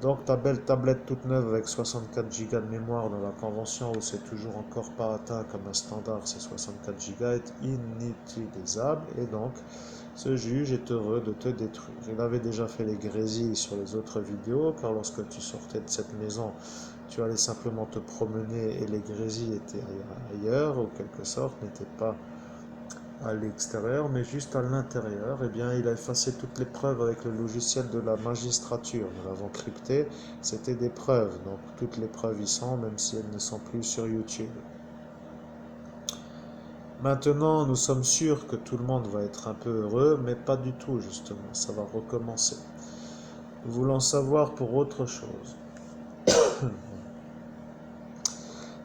Speaker 1: Donc ta belle tablette toute neuve avec 64 Go de mémoire dans la convention où c'est toujours encore pas atteint comme un standard, c'est 64 Go est inutilisable et donc ce juge est heureux de te détruire. Il avait déjà fait les grésilles sur les autres vidéos car lorsque tu sortais de cette maison, tu allais simplement te promener et les grésilles étaient ailleurs, ou quelque sorte, n'étaient pas à l'extérieur, mais juste à l'intérieur. Eh bien, il a effacé toutes les preuves avec le logiciel de la magistrature. Nous l'avons crypté, c'était des preuves. Donc, toutes les preuves y sont, même si elles ne sont plus sur YouTube. Maintenant, nous sommes sûrs que tout le monde va être un peu heureux, mais pas du tout, justement. Ça va recommencer. Nous voulons savoir pour autre chose.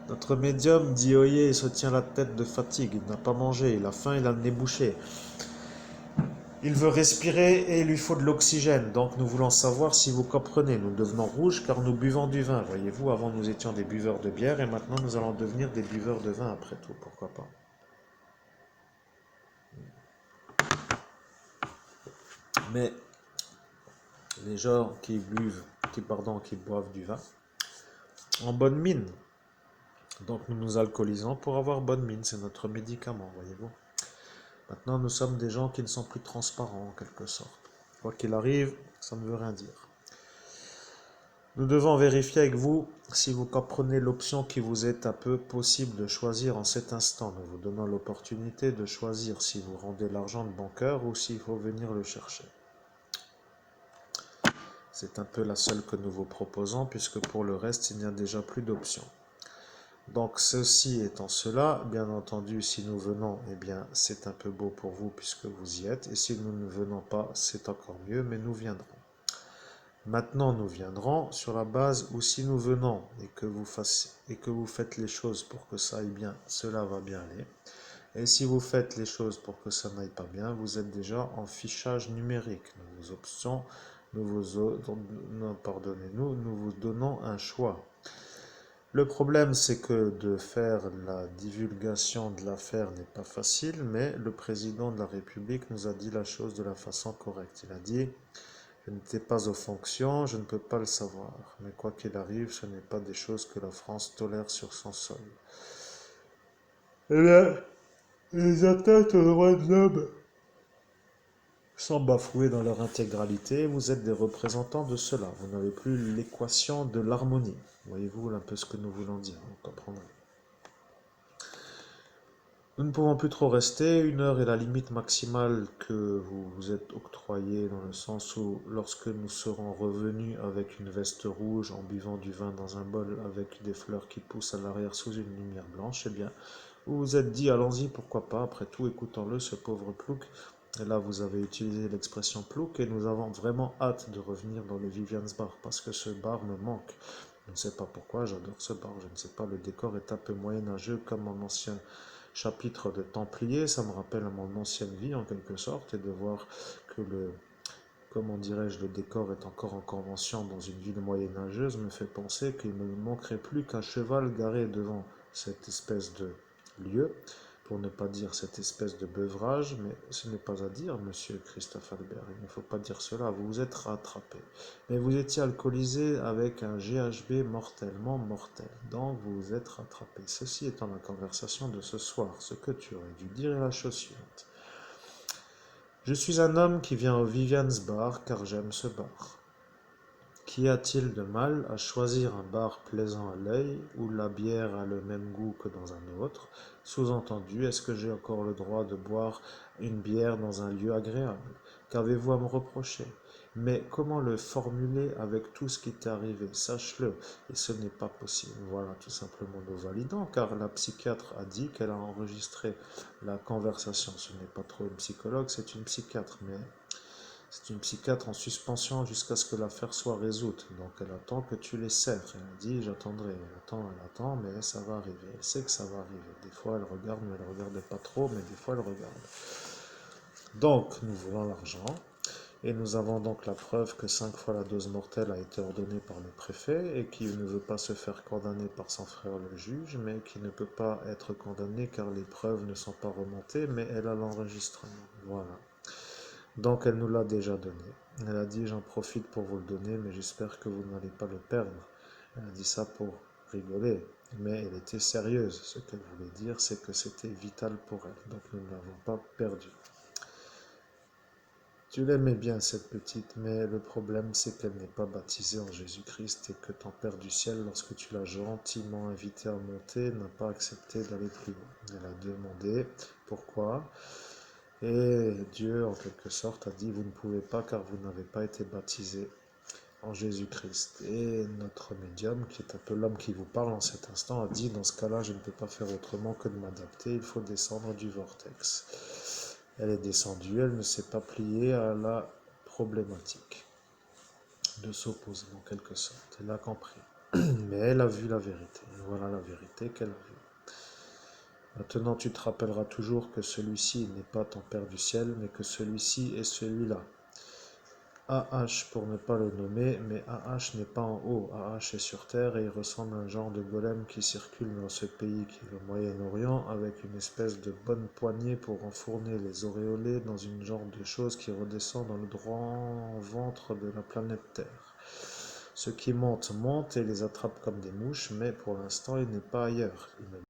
Speaker 1: Notre médium dit oyez et se tient la tête de fatigue. Il n'a pas mangé, il a faim, il a le nez bouché. Il veut respirer et il lui faut de l'oxygène. Donc nous voulons savoir si vous comprenez. Nous devenons rouges car nous buvons du vin. Voyez-vous, avant nous étions des buveurs de bière et maintenant nous allons devenir des buveurs de vin après tout. Pourquoi pas? Mais les gens qui boivent du vin en bonne mine. Donc nous nous alcoolisons pour avoir bonne mine. C'est notre médicament, voyez-vous. Maintenant nous sommes des gens qui ne sont plus transparents en quelque sorte. Quoi qu'il arrive, ça ne veut rien dire. Nous devons vérifier avec vous si vous comprenez l'option qui vous est un peu possible de choisir en cet instant. Nous vous donnons l'opportunité de choisir si vous rendez l'argent de bon cœur ou s'il faut venir le chercher. C'est un peu la seule que nous vous proposons puisque pour le reste, il n'y a déjà plus d'options. Donc ceci étant cela, bien entendu, si nous venons, eh bien c'est un peu beau pour vous puisque vous y êtes. Et si nous ne venons pas, c'est encore mieux, mais nous viendrons. Maintenant, nous viendrons sur la base où si nous venons et que vous faites les choses pour que ça aille bien, cela va bien aller. Et si vous faites les choses pour que ça n'aille pas bien, vous êtes déjà en fichage numérique. Nous vous donnons un choix. Le problème, c'est que de faire la divulgation de l'affaire n'est pas facile, mais le président de la République nous a dit la chose de la façon correcte. Il a dit: je n'étais pas aux fonctions, je ne peux pas le savoir. Mais quoi qu'il arrive, ce n'est pas des choses que la France tolère sur son sol. Eh bien, les atteintes aux droits de l'homme sont bafouées dans leur intégralité. Vous êtes des représentants de cela. Vous n'avez plus l'équation de l'harmonie. Voyez-vous un peu ce que nous voulons dire, vous comprendrez. Nous ne pouvons plus trop rester. 1 heure est la limite maximale que vous vous êtes octroyée dans le sens où lorsque nous serons revenus avec une veste rouge en buvant du vin dans un bol avec des fleurs qui poussent à l'arrière sous une lumière blanche, eh bien, vous vous êtes dit allons-y, pourquoi pas, après tout, écoutons-le, ce pauvre plouc. Et là, vous avez utilisé l'expression plouc et nous avons vraiment hâte de revenir dans le Vivian's Bar parce que ce bar me manque. Je ne sais pas pourquoi, j'adore ce bar, je ne sais pas, le décor est un peu moyenâgeux comme mon ancien chapitre de Templier, ça me rappelle mon ancienne vie en quelque sorte, et de voir que comment dirais-je, le décor est encore en convention dans une ville moyenâgeuse me fait penser qu'il ne manquerait plus qu'un cheval garé devant cette espèce de lieu, pour ne pas dire cette espèce de beuvrage, mais ce n'est pas à dire, monsieur Christophe Albert, il ne faut pas dire cela, vous vous êtes rattrapé. Mais vous étiez alcoolisé avec un GHB mortellement mortel, donc vous vous êtes rattrapé. Ceci étant la conversation de ce soir, ce que tu aurais dû dire est la chose suivante. Je suis un homme qui vient au Vivian's Bar car j'aime ce bar. Qu'y a-t-il de mal à choisir un bar plaisant à l'œil, où la bière a le même goût que dans un autre? Sous-entendu, est-ce que j'ai encore le droit de boire une bière dans un lieu agréable? Qu'avez-vous à me reprocher? Mais comment le formuler avec tout ce qui t'est arrivé? Sache-le, et ce n'est pas possible. Voilà, tout simplement le validant, car la psychiatre a dit qu'elle a enregistré la conversation. Ce n'est pas trop une psychologue, c'est une psychiatre, mais c'est une psychiatre en suspension jusqu'à ce que l'affaire soit résoute. Donc elle attend que tu les serres. Elle a dit j'attendrai. Elle attend, mais ça va arriver. Elle sait que ça va arriver. Des fois elle regarde, mais elle ne regarde pas trop, mais des fois elle regarde. Donc nous voulons l'argent. Et nous avons donc la preuve que 5 fois la dose mortelle a été ordonnée par le préfet et qui ne veut pas se faire condamner par son frère le juge, mais qui ne peut pas être condamné car les preuves ne sont pas remontées, mais elle a l'enregistrement. Voilà. Donc elle nous l'a déjà donné. Elle a dit j'en profite pour vous le donner, mais j'espère que vous n'allez pas le perdre. Elle a dit ça pour rigoler, mais elle était sérieuse. Ce qu'elle voulait dire, c'est que c'était vital pour elle. Donc nous ne l'avons pas perdu. Tu l'aimais bien cette petite, mais le problème c'est qu'elle n'est pas baptisée en Jésus-Christ et que ton Père du ciel, lorsque tu l'as gentiment invitée à monter, n'a pas accepté d'aller plus loin. Elle a demandé pourquoi. Et Dieu, en quelque sorte, a dit, vous ne pouvez pas car vous n'avez pas été baptisé en Jésus-Christ. Et notre médium, qui est un peu l'homme qui vous parle en cet instant, a dit, dans ce cas-là, je ne peux pas faire autrement que de m'adapter, il faut descendre du vortex. Elle est descendue, elle ne s'est pas pliée à la problématique de s'opposer en quelque sorte. Elle a compris. Mais elle a vu la vérité. Et voilà la vérité qu'elle a vue. Maintenant, tu te rappelleras toujours que celui-ci n'est pas ton Père du ciel, mais que celui-ci est celui-là. AH pour ne pas le nommer, mais AH n'est pas en haut. AH est sur terre et il ressemble à un genre de golem qui circule dans ce pays qui est le Moyen-Orient avec une espèce de bonne poignée pour enfourner les auréolés dans une genre de chose qui redescend dans le grand ventre de la planète Terre. Ce qui monte, monte et les attrape comme des mouches, mais pour l'instant il n'est pas ailleurs.